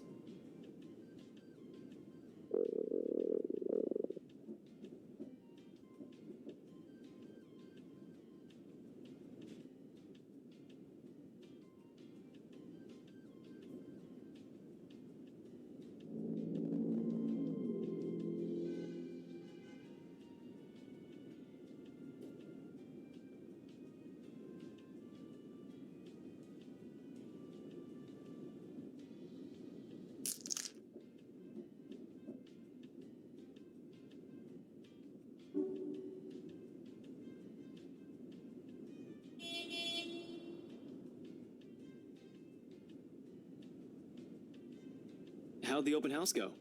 How'd the open house go?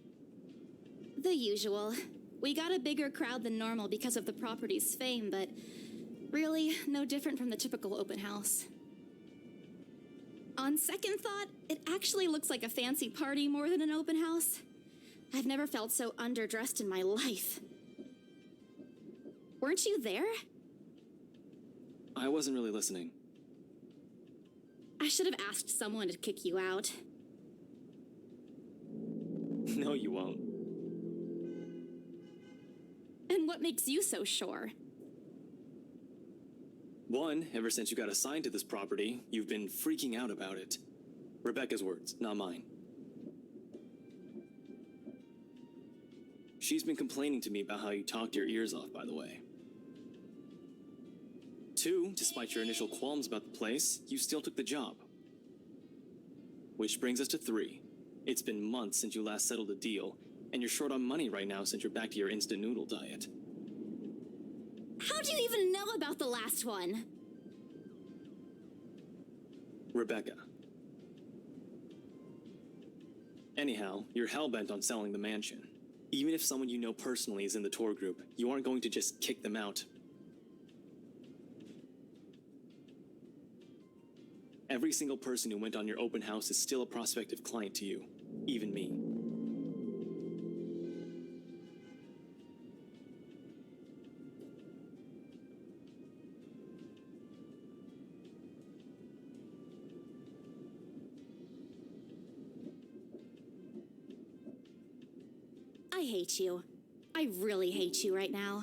The usual. We got a bigger crowd than normal because of the property's fame, but really, no different from the typical open house. On second thought, it actually looks like a fancy party more than an open house. I've never felt so underdressed in my life. Weren't you there? I wasn't really listening. I should have asked someone to kick you out. No, you won't. And what makes you so sure? One, ever since you got assigned to this property, you've been freaking out about it. Rebecca's words, not mine. She's been complaining to me about how you talked your ears off, by the way. Two, despite your initial qualms about the place, you still took the job. Which brings us to three. It's been months since you last settled a deal, and you're short on money right now since you're back to your instant noodle diet. How do you even know about the last one? Rebecca. Anyhow, you're hellbent on selling the mansion. Even if someone you know personally is in the tour group, you aren't going to just kick them out. Every single person who went on your open house is still a prospective client to you, even me. I hate you. I really hate you right now.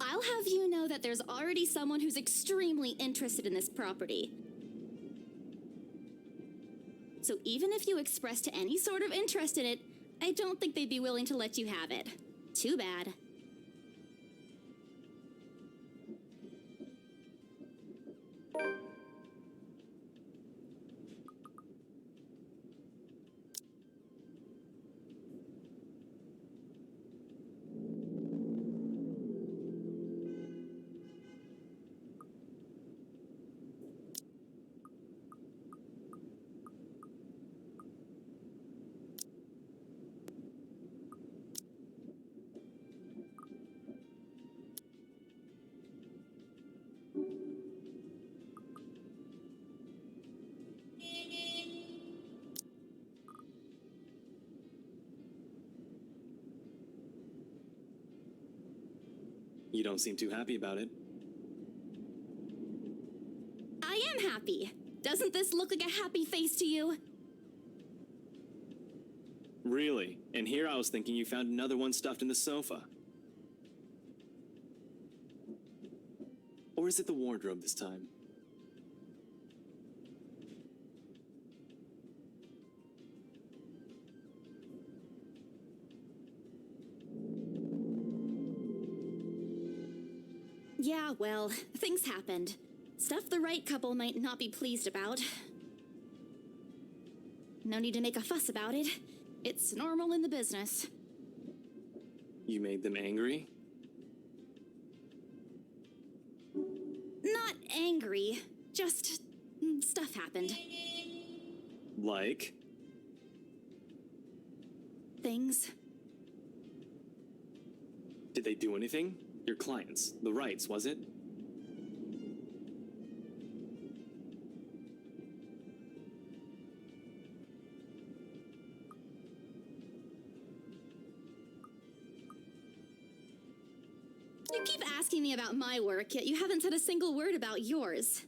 I'll have you know that there's already someone who's extremely interested in this property. So even if you expressed any sort of interest in it, I don't think they'd be willing to let you have it. Too bad. You don't seem too happy about it. I am happy. Doesn't this look like a happy face to you? Really? And here I was thinking you found another one stuffed in the sofa. Or is it the wardrobe this time? Yeah, well, things happened. Stuff the right couple might not be pleased about. No need to make a fuss about it. It's normal in the business. You made them angry? Not angry, just stuff happened. Like? Things. Did they do anything? Your clients, the Wrights, was it? You keep asking me about my work, yet you haven't said a single word about yours.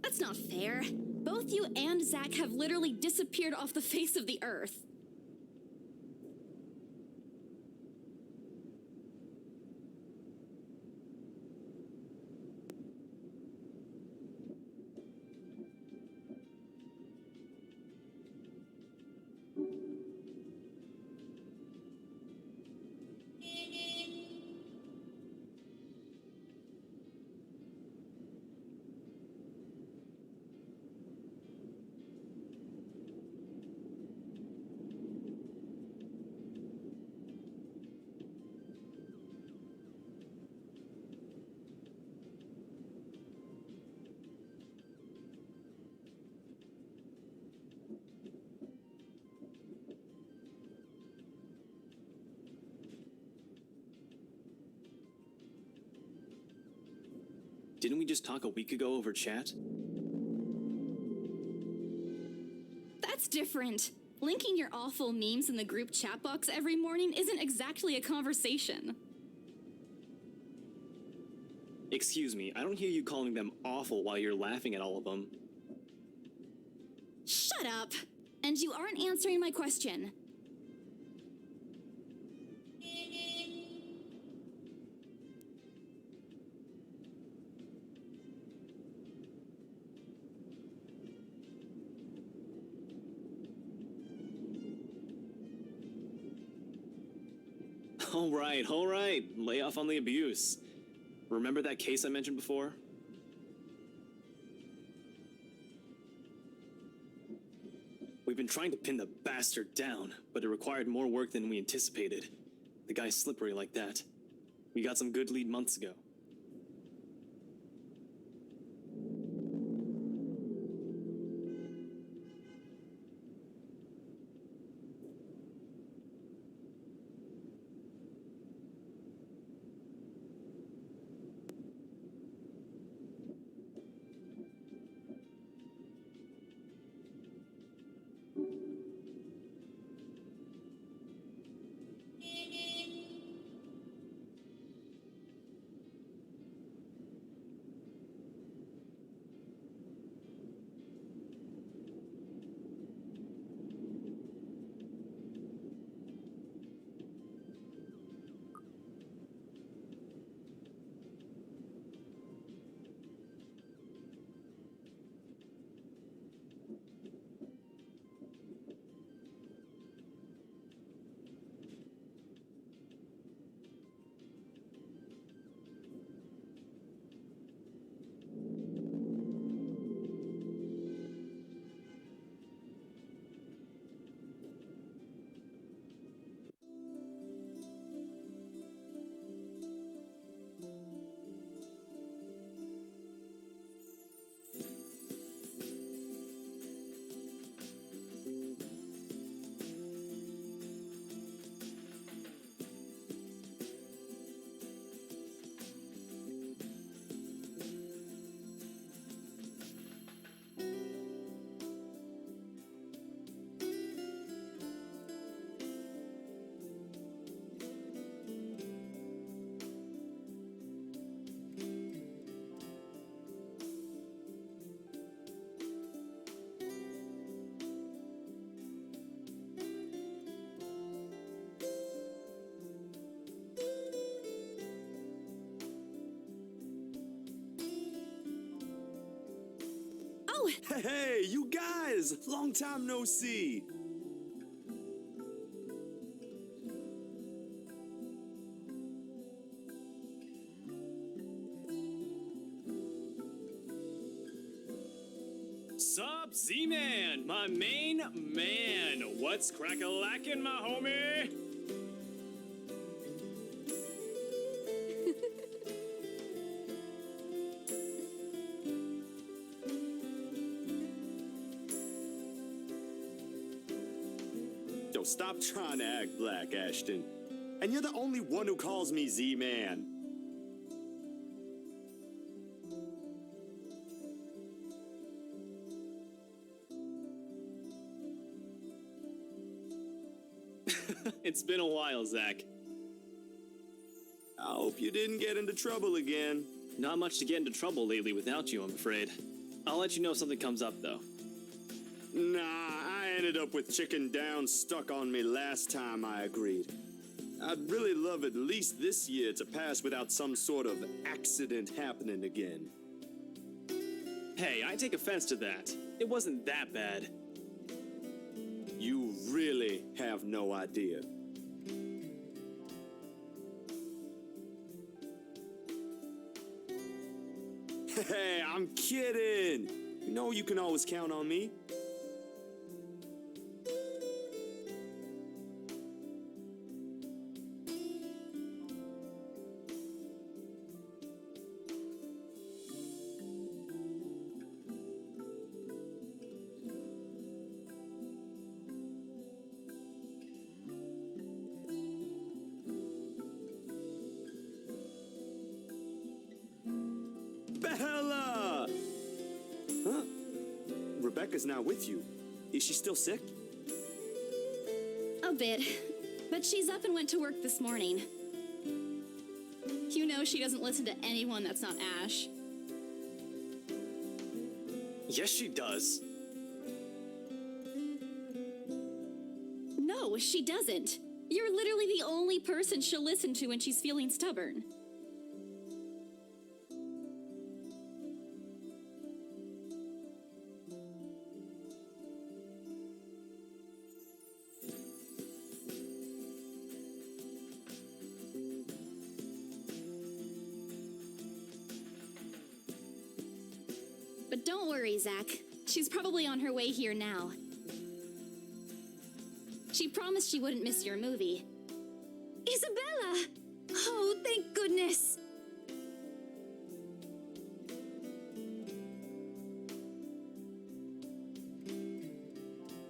That's not fair. Both you and Zach have literally disappeared off the face of the earth. Didn't we just talk a week ago over chat? That's different. Linking your awful memes in the group chat box every morning isn't exactly a conversation. Excuse me, I don't hear you calling them awful while you're laughing at all of them. Shut up! And you aren't answering my question. All right. Lay off on the abuse. Remember that case I mentioned before? We've been trying to pin the bastard down, but it required more work than we anticipated. The guy's slippery like that. We got some good lead months ago. Oh! Hey, you guys! Long time no see! Sup, Z-Man, my main man. What's crack-a-lackin', my homie? Yo, stop trying to act black, Ashton. And you're the only one who calls me Z-Man. It's been a while, Zach. I hope you didn't get into trouble again. Not much to get into trouble lately without you, I'm afraid. I'll let you know if something comes up, though. Nah, I ended up with chicken down stuck on me last time I agreed. I'd really love at least this year to pass without some sort of accident happening again. Hey, I take offense to that. It wasn't that bad. You really have no idea. Hey, I'm kidding. You know you can always count on me. Bella! Huh? Rebecca's not with you. Is she still sick? A bit. But she's up and went to work this morning. You know she doesn't listen to anyone that's not Ash. Yes, she does. No, she doesn't. You're literally the only person she'll listen to when she's feeling stubborn. But don't worry, Zach. She's probably on her way here now. She promised she wouldn't miss your movie. Isabella! Oh, thank goodness!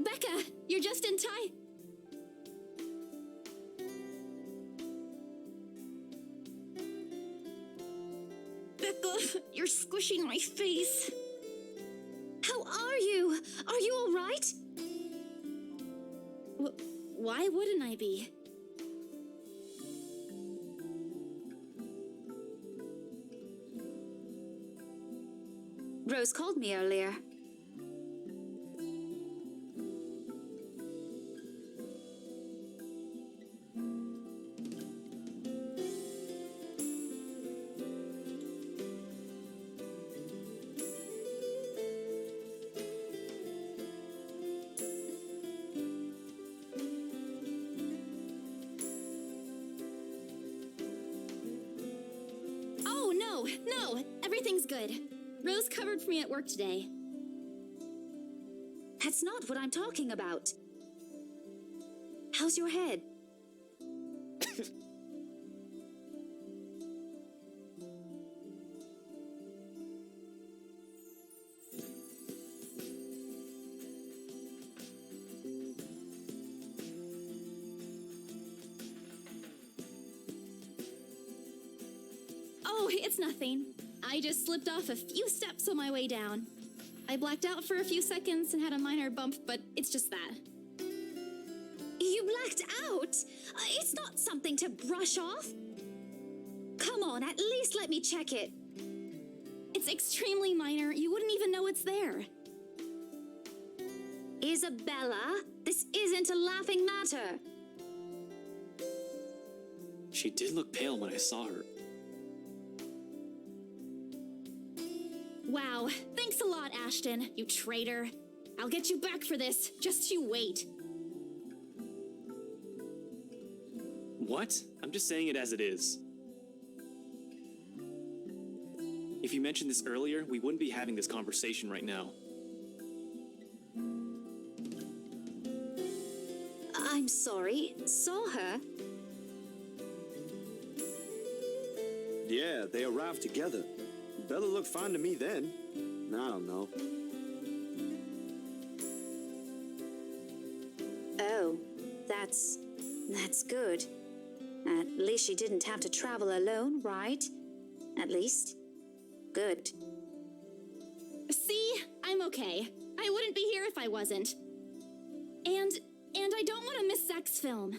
Becca, you're just in time. Becca, you're squishing my face. How are you? Are you all right? Why wouldn't I be? Rose called me earlier. No, everything's good. Rose covered for me at work today. That's not what I'm talking about. How's your head? Oh, it's nothing. I just slipped off a few steps on my way down. I blacked out for a few seconds and had a minor bump, but it's just that. You blacked out? It's not something to brush off. Come on, at least let me check it. It's extremely minor. You wouldn't even know it's there. Isabella, this isn't a laughing matter. She did look pale when I saw her. Wow, thanks a lot, Ashton, you traitor. I'll get you back for this, just you wait. What? I'm just saying it as it is. If you mentioned this earlier, we wouldn't be having this conversation right now. I'm sorry. Saw her? Yeah, they arrived together. Bella looked fine to me then. I don't know. Oh, that's good. At least she didn't have to travel alone, right? At least. Good. See? I'm okay. I wouldn't be here if I wasn't. And I don't want to miss Zach's film.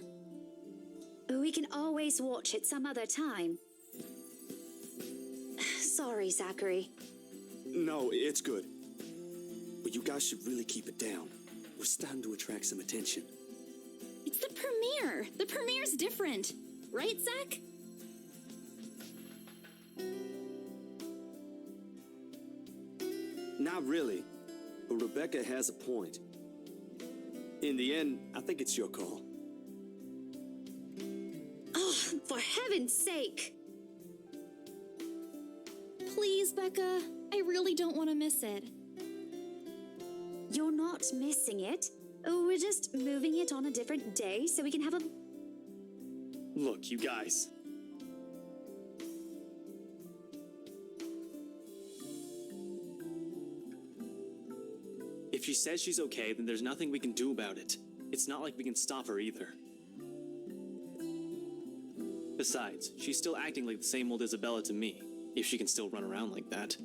We can always watch it some other time. Sorry, Zachary. No, it's good. But you guys should really keep it down. We're starting to attract some attention. It's the premiere. The premiere's different. Right, Zach? Not really. But Rebecca has a point. In the end, I think it's your call. Oh, for heaven's sake! Please, Becca. I really don't want to miss it. You're not missing it. We're just moving it on a different day so we can have a... Look, you guys. If she says she's okay, then there's nothing we can do about it. It's not like we can stop her either. Besides, she's still acting like the same old Isabella to me, if she can still run around like that.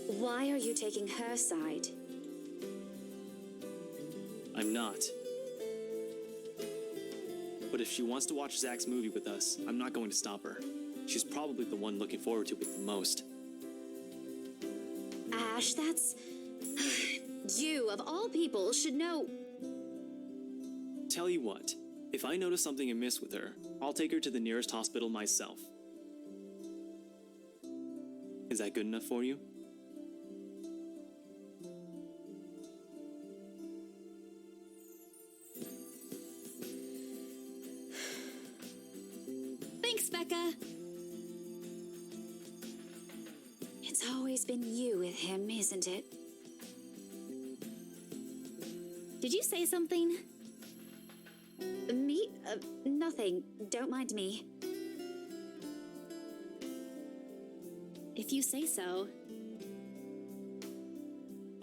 Why are you taking her side? I'm not. But if she wants to watch Zach's movie with us, I'm not going to stop her. She's probably the one looking forward to it the most. Ash, that's... You, of all people, should know... Tell you what, if I notice something amiss with her, I'll take her to the nearest hospital myself. Is that good enough for you? Thanks, Becca. It's always been you with him, isn't it? Did you say something? Me? Nothing. Don't mind me. If you say so.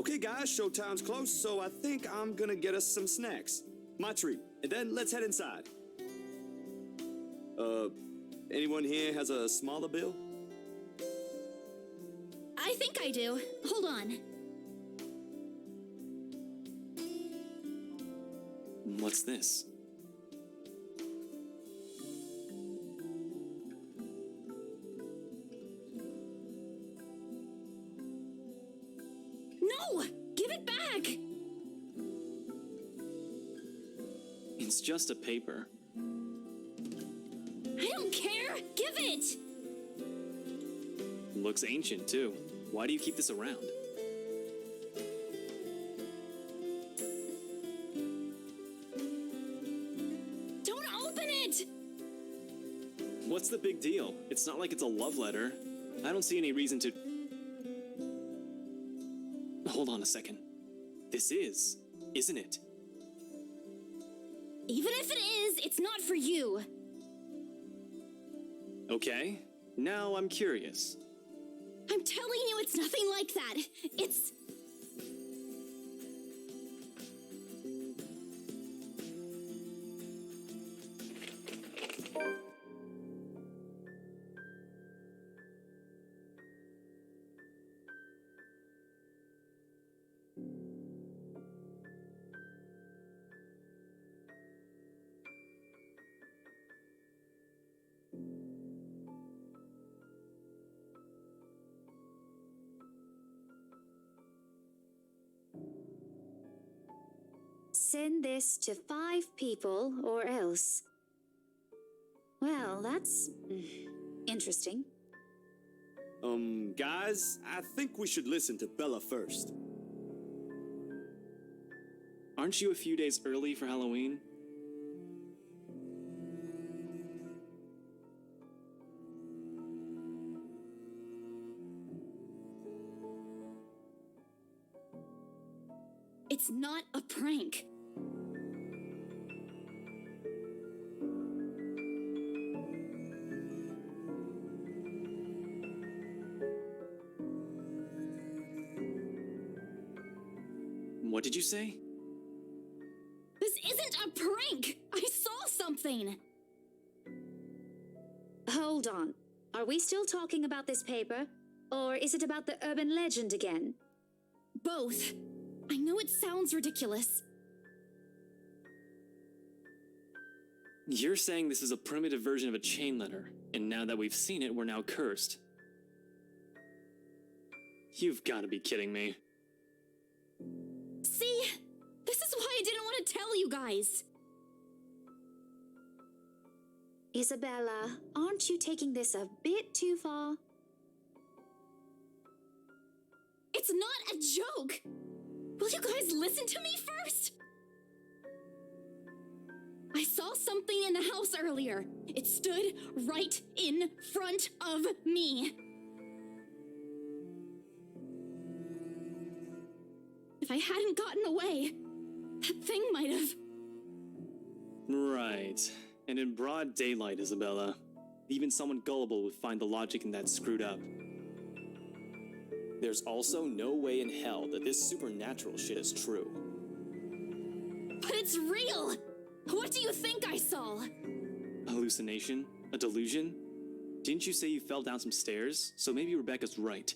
Okay, guys, showtime's close, so I think I'm gonna get us some snacks. My treat. And then let's head inside. Anyone here has a smaller bill? I think I do. Hold on. What's this? No! Give it back! It's just a paper. I don't care! Give it! Looks ancient, too. Why do you keep this around? Don't open it! What's the big deal? It's not like it's a love letter. I don't see any reason to... Hold on a second. This is, isn't it? Even if it is, it's not for you. Okay, now I'm curious. I'm telling you, it's nothing like that. It's... Send this to 5 people or else. Well, that's interesting. Guys, I think we should listen to Bella first. Aren't you a few days early for Halloween? It's not a prank. What did you say? This isn't a prank! I saw something! Hold on. Are we still talking about this paper? Or is it about the urban legend again? Both. I know it sounds ridiculous. You're saying this is a primitive version of a chain letter, and now that we've seen it, we're now cursed. You've gotta be kidding me. See? This is why I didn't want to tell you guys. Isabella, aren't you taking this a bit too far? It's not a joke! Will you guys listen to me first? I saw something in the house earlier. It stood right in front of me. If I hadn't gotten away, that thing might have... Right. And in broad daylight, Isabella. Even someone gullible would find the logic in that screwed up. There's also no way in hell that this supernatural shit is true. But it's real! What do you think I saw? A hallucination? A delusion? Didn't you say you fell down some stairs? So maybe Rebecca's right.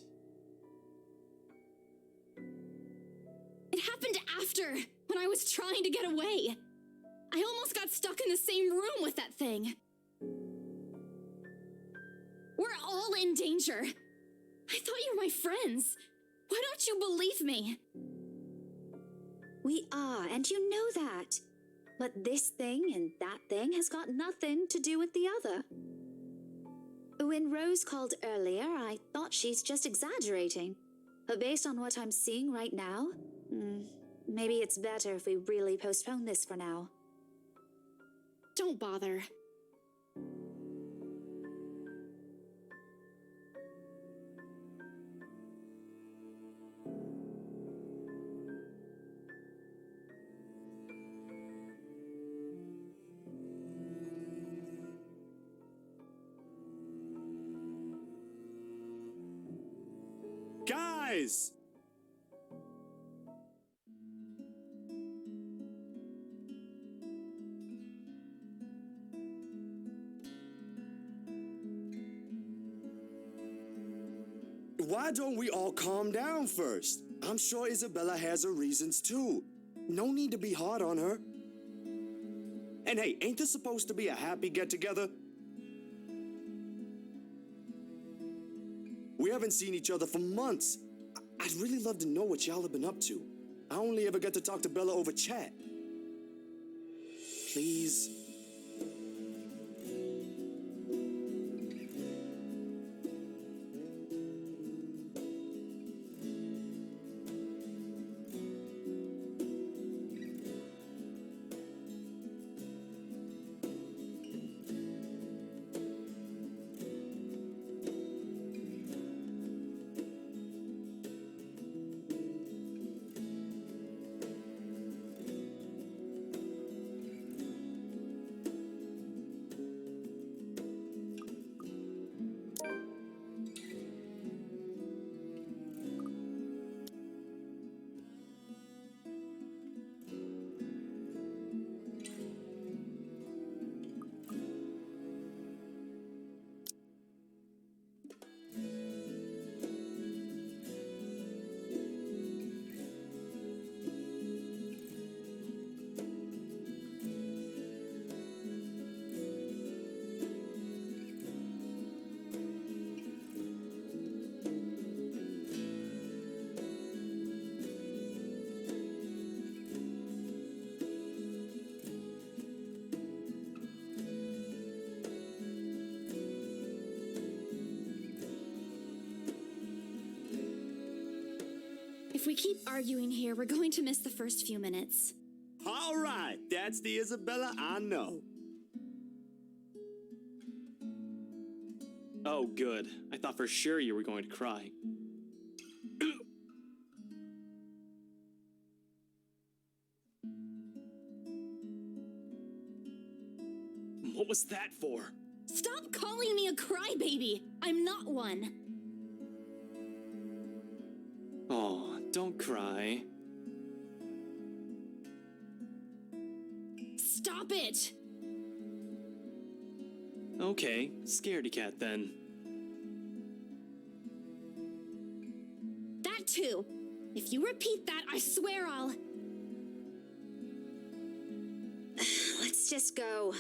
It happened after, when I was trying to get away. I almost got stuck in the same room with that thing. We're all in danger. I thought you were my friends. Why don't you believe me? We are, and you know that. But this thing and that thing has got nothing to do with the other. When Rose called earlier, I thought she's just exaggerating. But based on what I'm seeing right now, maybe it's better if we really postpone this for now. Don't bother. Guys! Why don't we all calm down first? I'm sure Isabella has her reasons too. No need to be hard on her. And hey, ain't this supposed to be a happy get-together? We haven't seen each other for months. I'd really love to know what y'all have been up to. I only ever get to talk to Bella over chat. Please. If we keep arguing here, we're going to miss the first few minutes. All right, that's the Isabella I know. Oh, good. I thought for sure you were going to cry. What was that for? Stop calling me a crybaby! I'm not one. Oh, don't cry. Stop it! Okay, scaredy cat then. That too. If you repeat that, I swear I'll... Let's just go.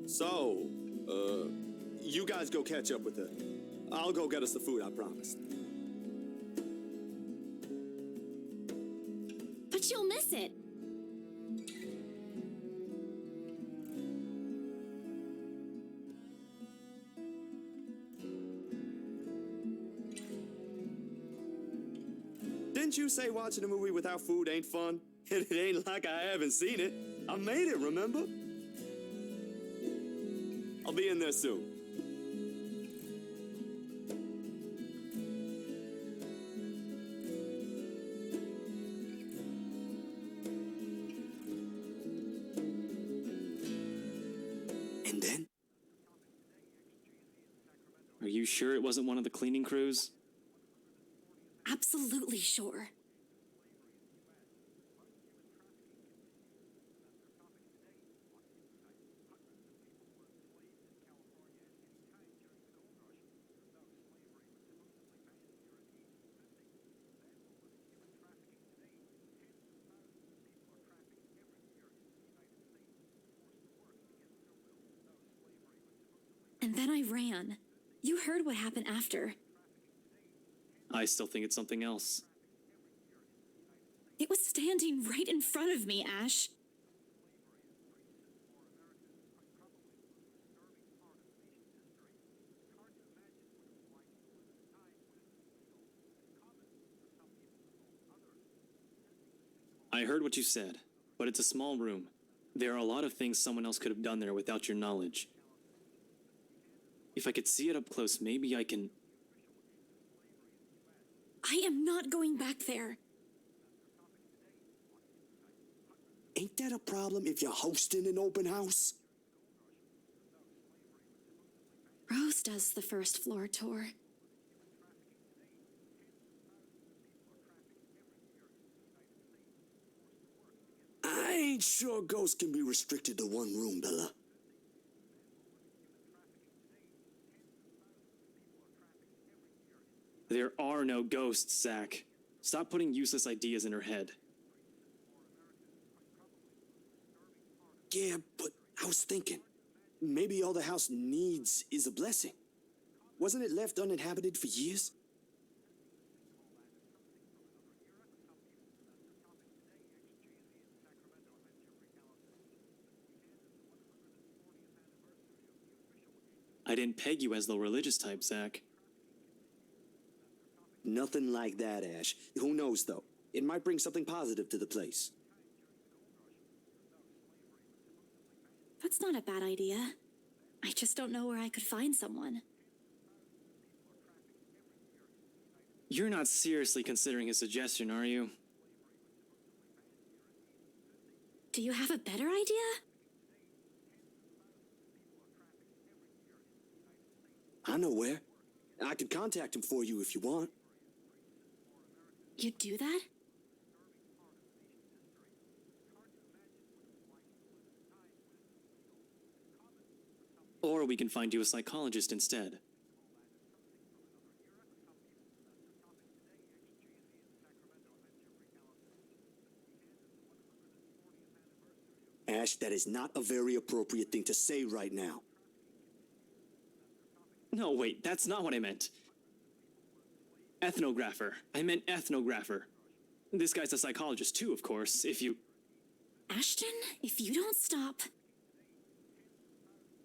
So, you guys go catch up with her. I'll go get us the food I promised. But you'll miss it. Didn't you say watching a movie without food ain't fun? And it ain't like I haven't seen it. I made it, remember? I'll be in there soon. And then? Are you sure it wasn't one of the cleaning crews? Absolutely sure. And then I ran. You heard what happened after. I still think it's something else. It was standing right in front of me, Ash. I heard what you said, but it's a small room. There are a lot of things someone else could have done there without your knowledge. If I could see it up close, maybe I can... I am not going back there. Ain't that a problem if you're hosting an open house? Rose does the first floor tour. I ain't sure ghosts can be restricted to one room, Bella. There are no ghosts, Zach. Stop putting useless ideas in her head. Yeah, but I was thinking, maybe all the house needs is a blessing. Wasn't it left uninhabited for years? I didn't peg you as the religious type, Zach. Nothing like that, Ash. Who knows, though? It might bring something positive to the place. That's not a bad idea. I just don't know where I could find someone. You're not seriously considering his suggestion, are you? Do you have a better idea? I know where. I could contact him for you if you want. You'd do that? Or we can find you a psychologist instead. Ash, that is not a very appropriate thing to say right now. No, wait, that's not what I meant. Ethnographer. I meant ethnographer. This guy's a psychologist too, of course, if you... Ashton, if you don't stop...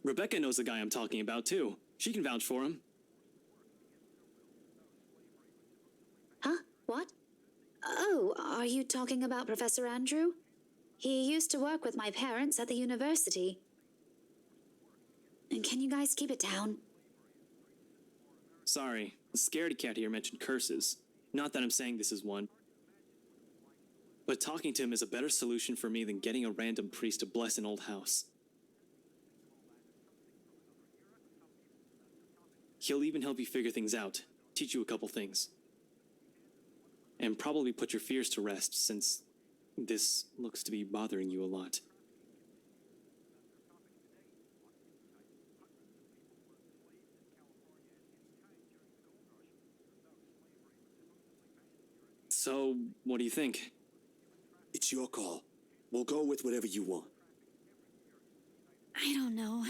Rebecca knows the guy I'm talking about too. She can vouch for him. Huh? What? Oh, are you talking about Professor Andrew? He used to work with my parents at the university. And can you guys keep it down? Sorry, the scaredy cat here mentioned curses. Not that I'm saying this is one. But talking to him is a better solution for me than getting a random priest to bless an old house. He'll even help you figure things out, teach you a couple things. And probably put your fears to rest, since this looks to be bothering you a lot. So, what do you think? It's your call. We'll go with whatever you want. I don't know.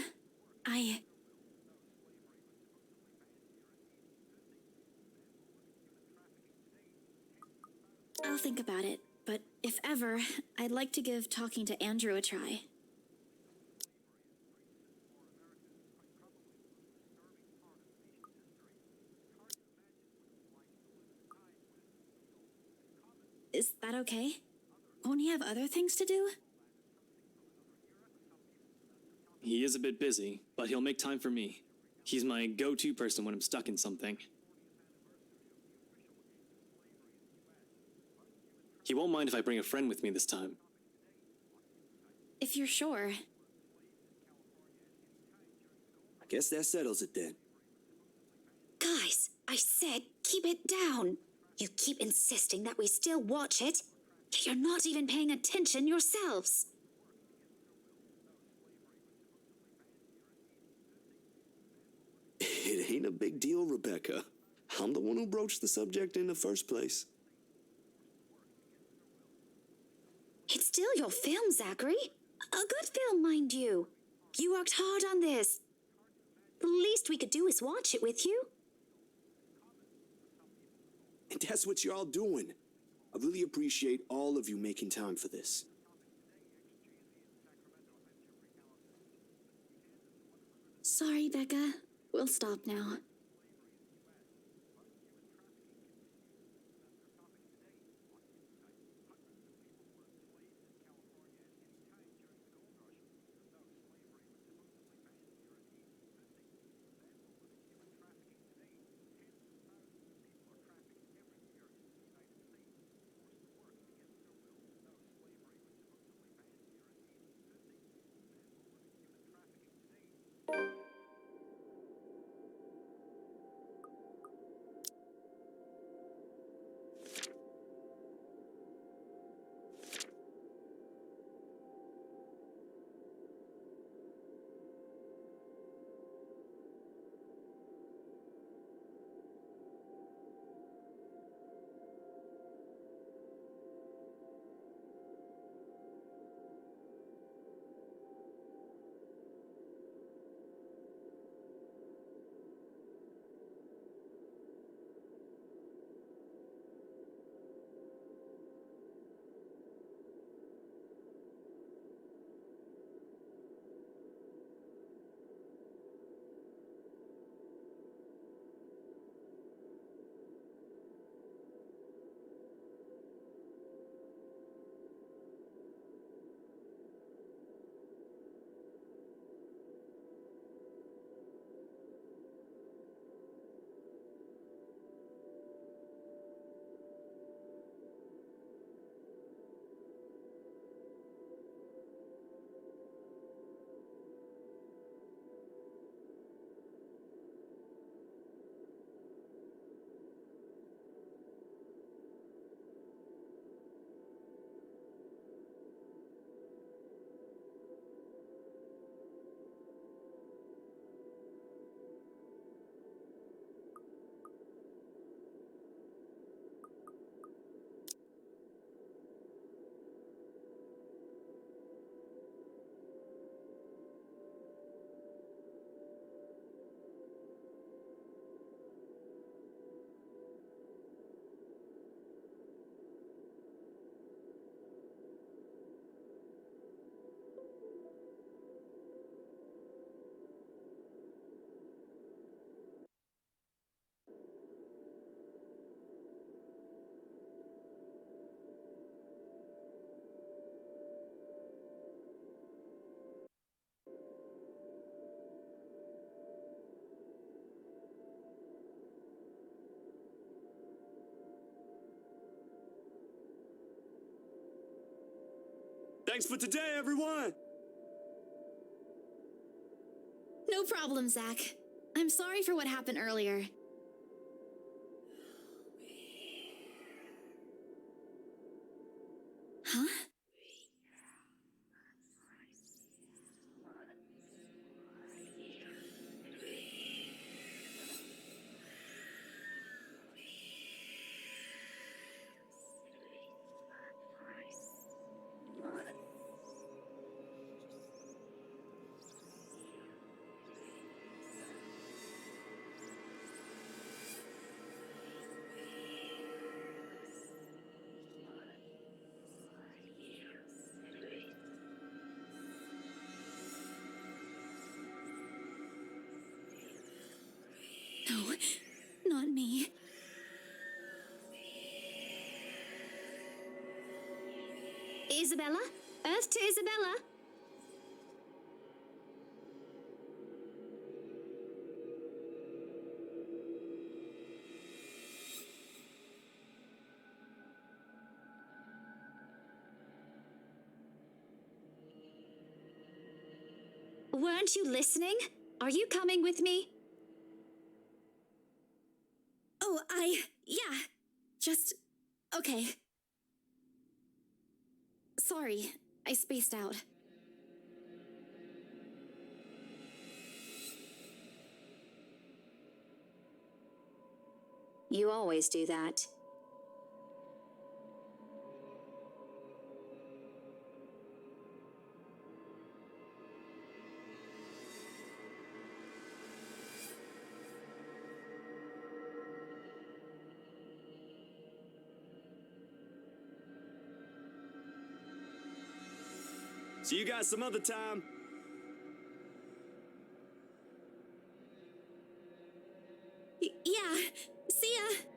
I'll think about it, but if ever, I'd like to give talking to Andrew a try. Is that okay? Won't he have other things to do? He is a bit busy, but he'll make time for me. He's my go-to person when I'm stuck in something. He won't mind if I bring a friend with me this time. If you're sure. I guess that settles it then. Guys, I said keep it down. You keep insisting that we still watch it, yet you're not even paying attention yourselves. It ain't a big deal, Rebecca. I'm the one who broached the subject in the first place. It's still your film, Zachary. A good film, mind you. You worked hard on this. The least we could do is watch it with you. And that's what you're all doing. I really appreciate all of you making time for this. Sorry, Becca. We'll stop now. Thanks for today, everyone! No problem, Zach. I'm sorry for what happened earlier. Huh? No, not me. Isabella? Earth to Isabella? Weren't you listening? Are you coming with me? Oh, yeah. Just, okay. Sorry, I spaced out. You always do that. See you guys some other time. Yeah, see ya.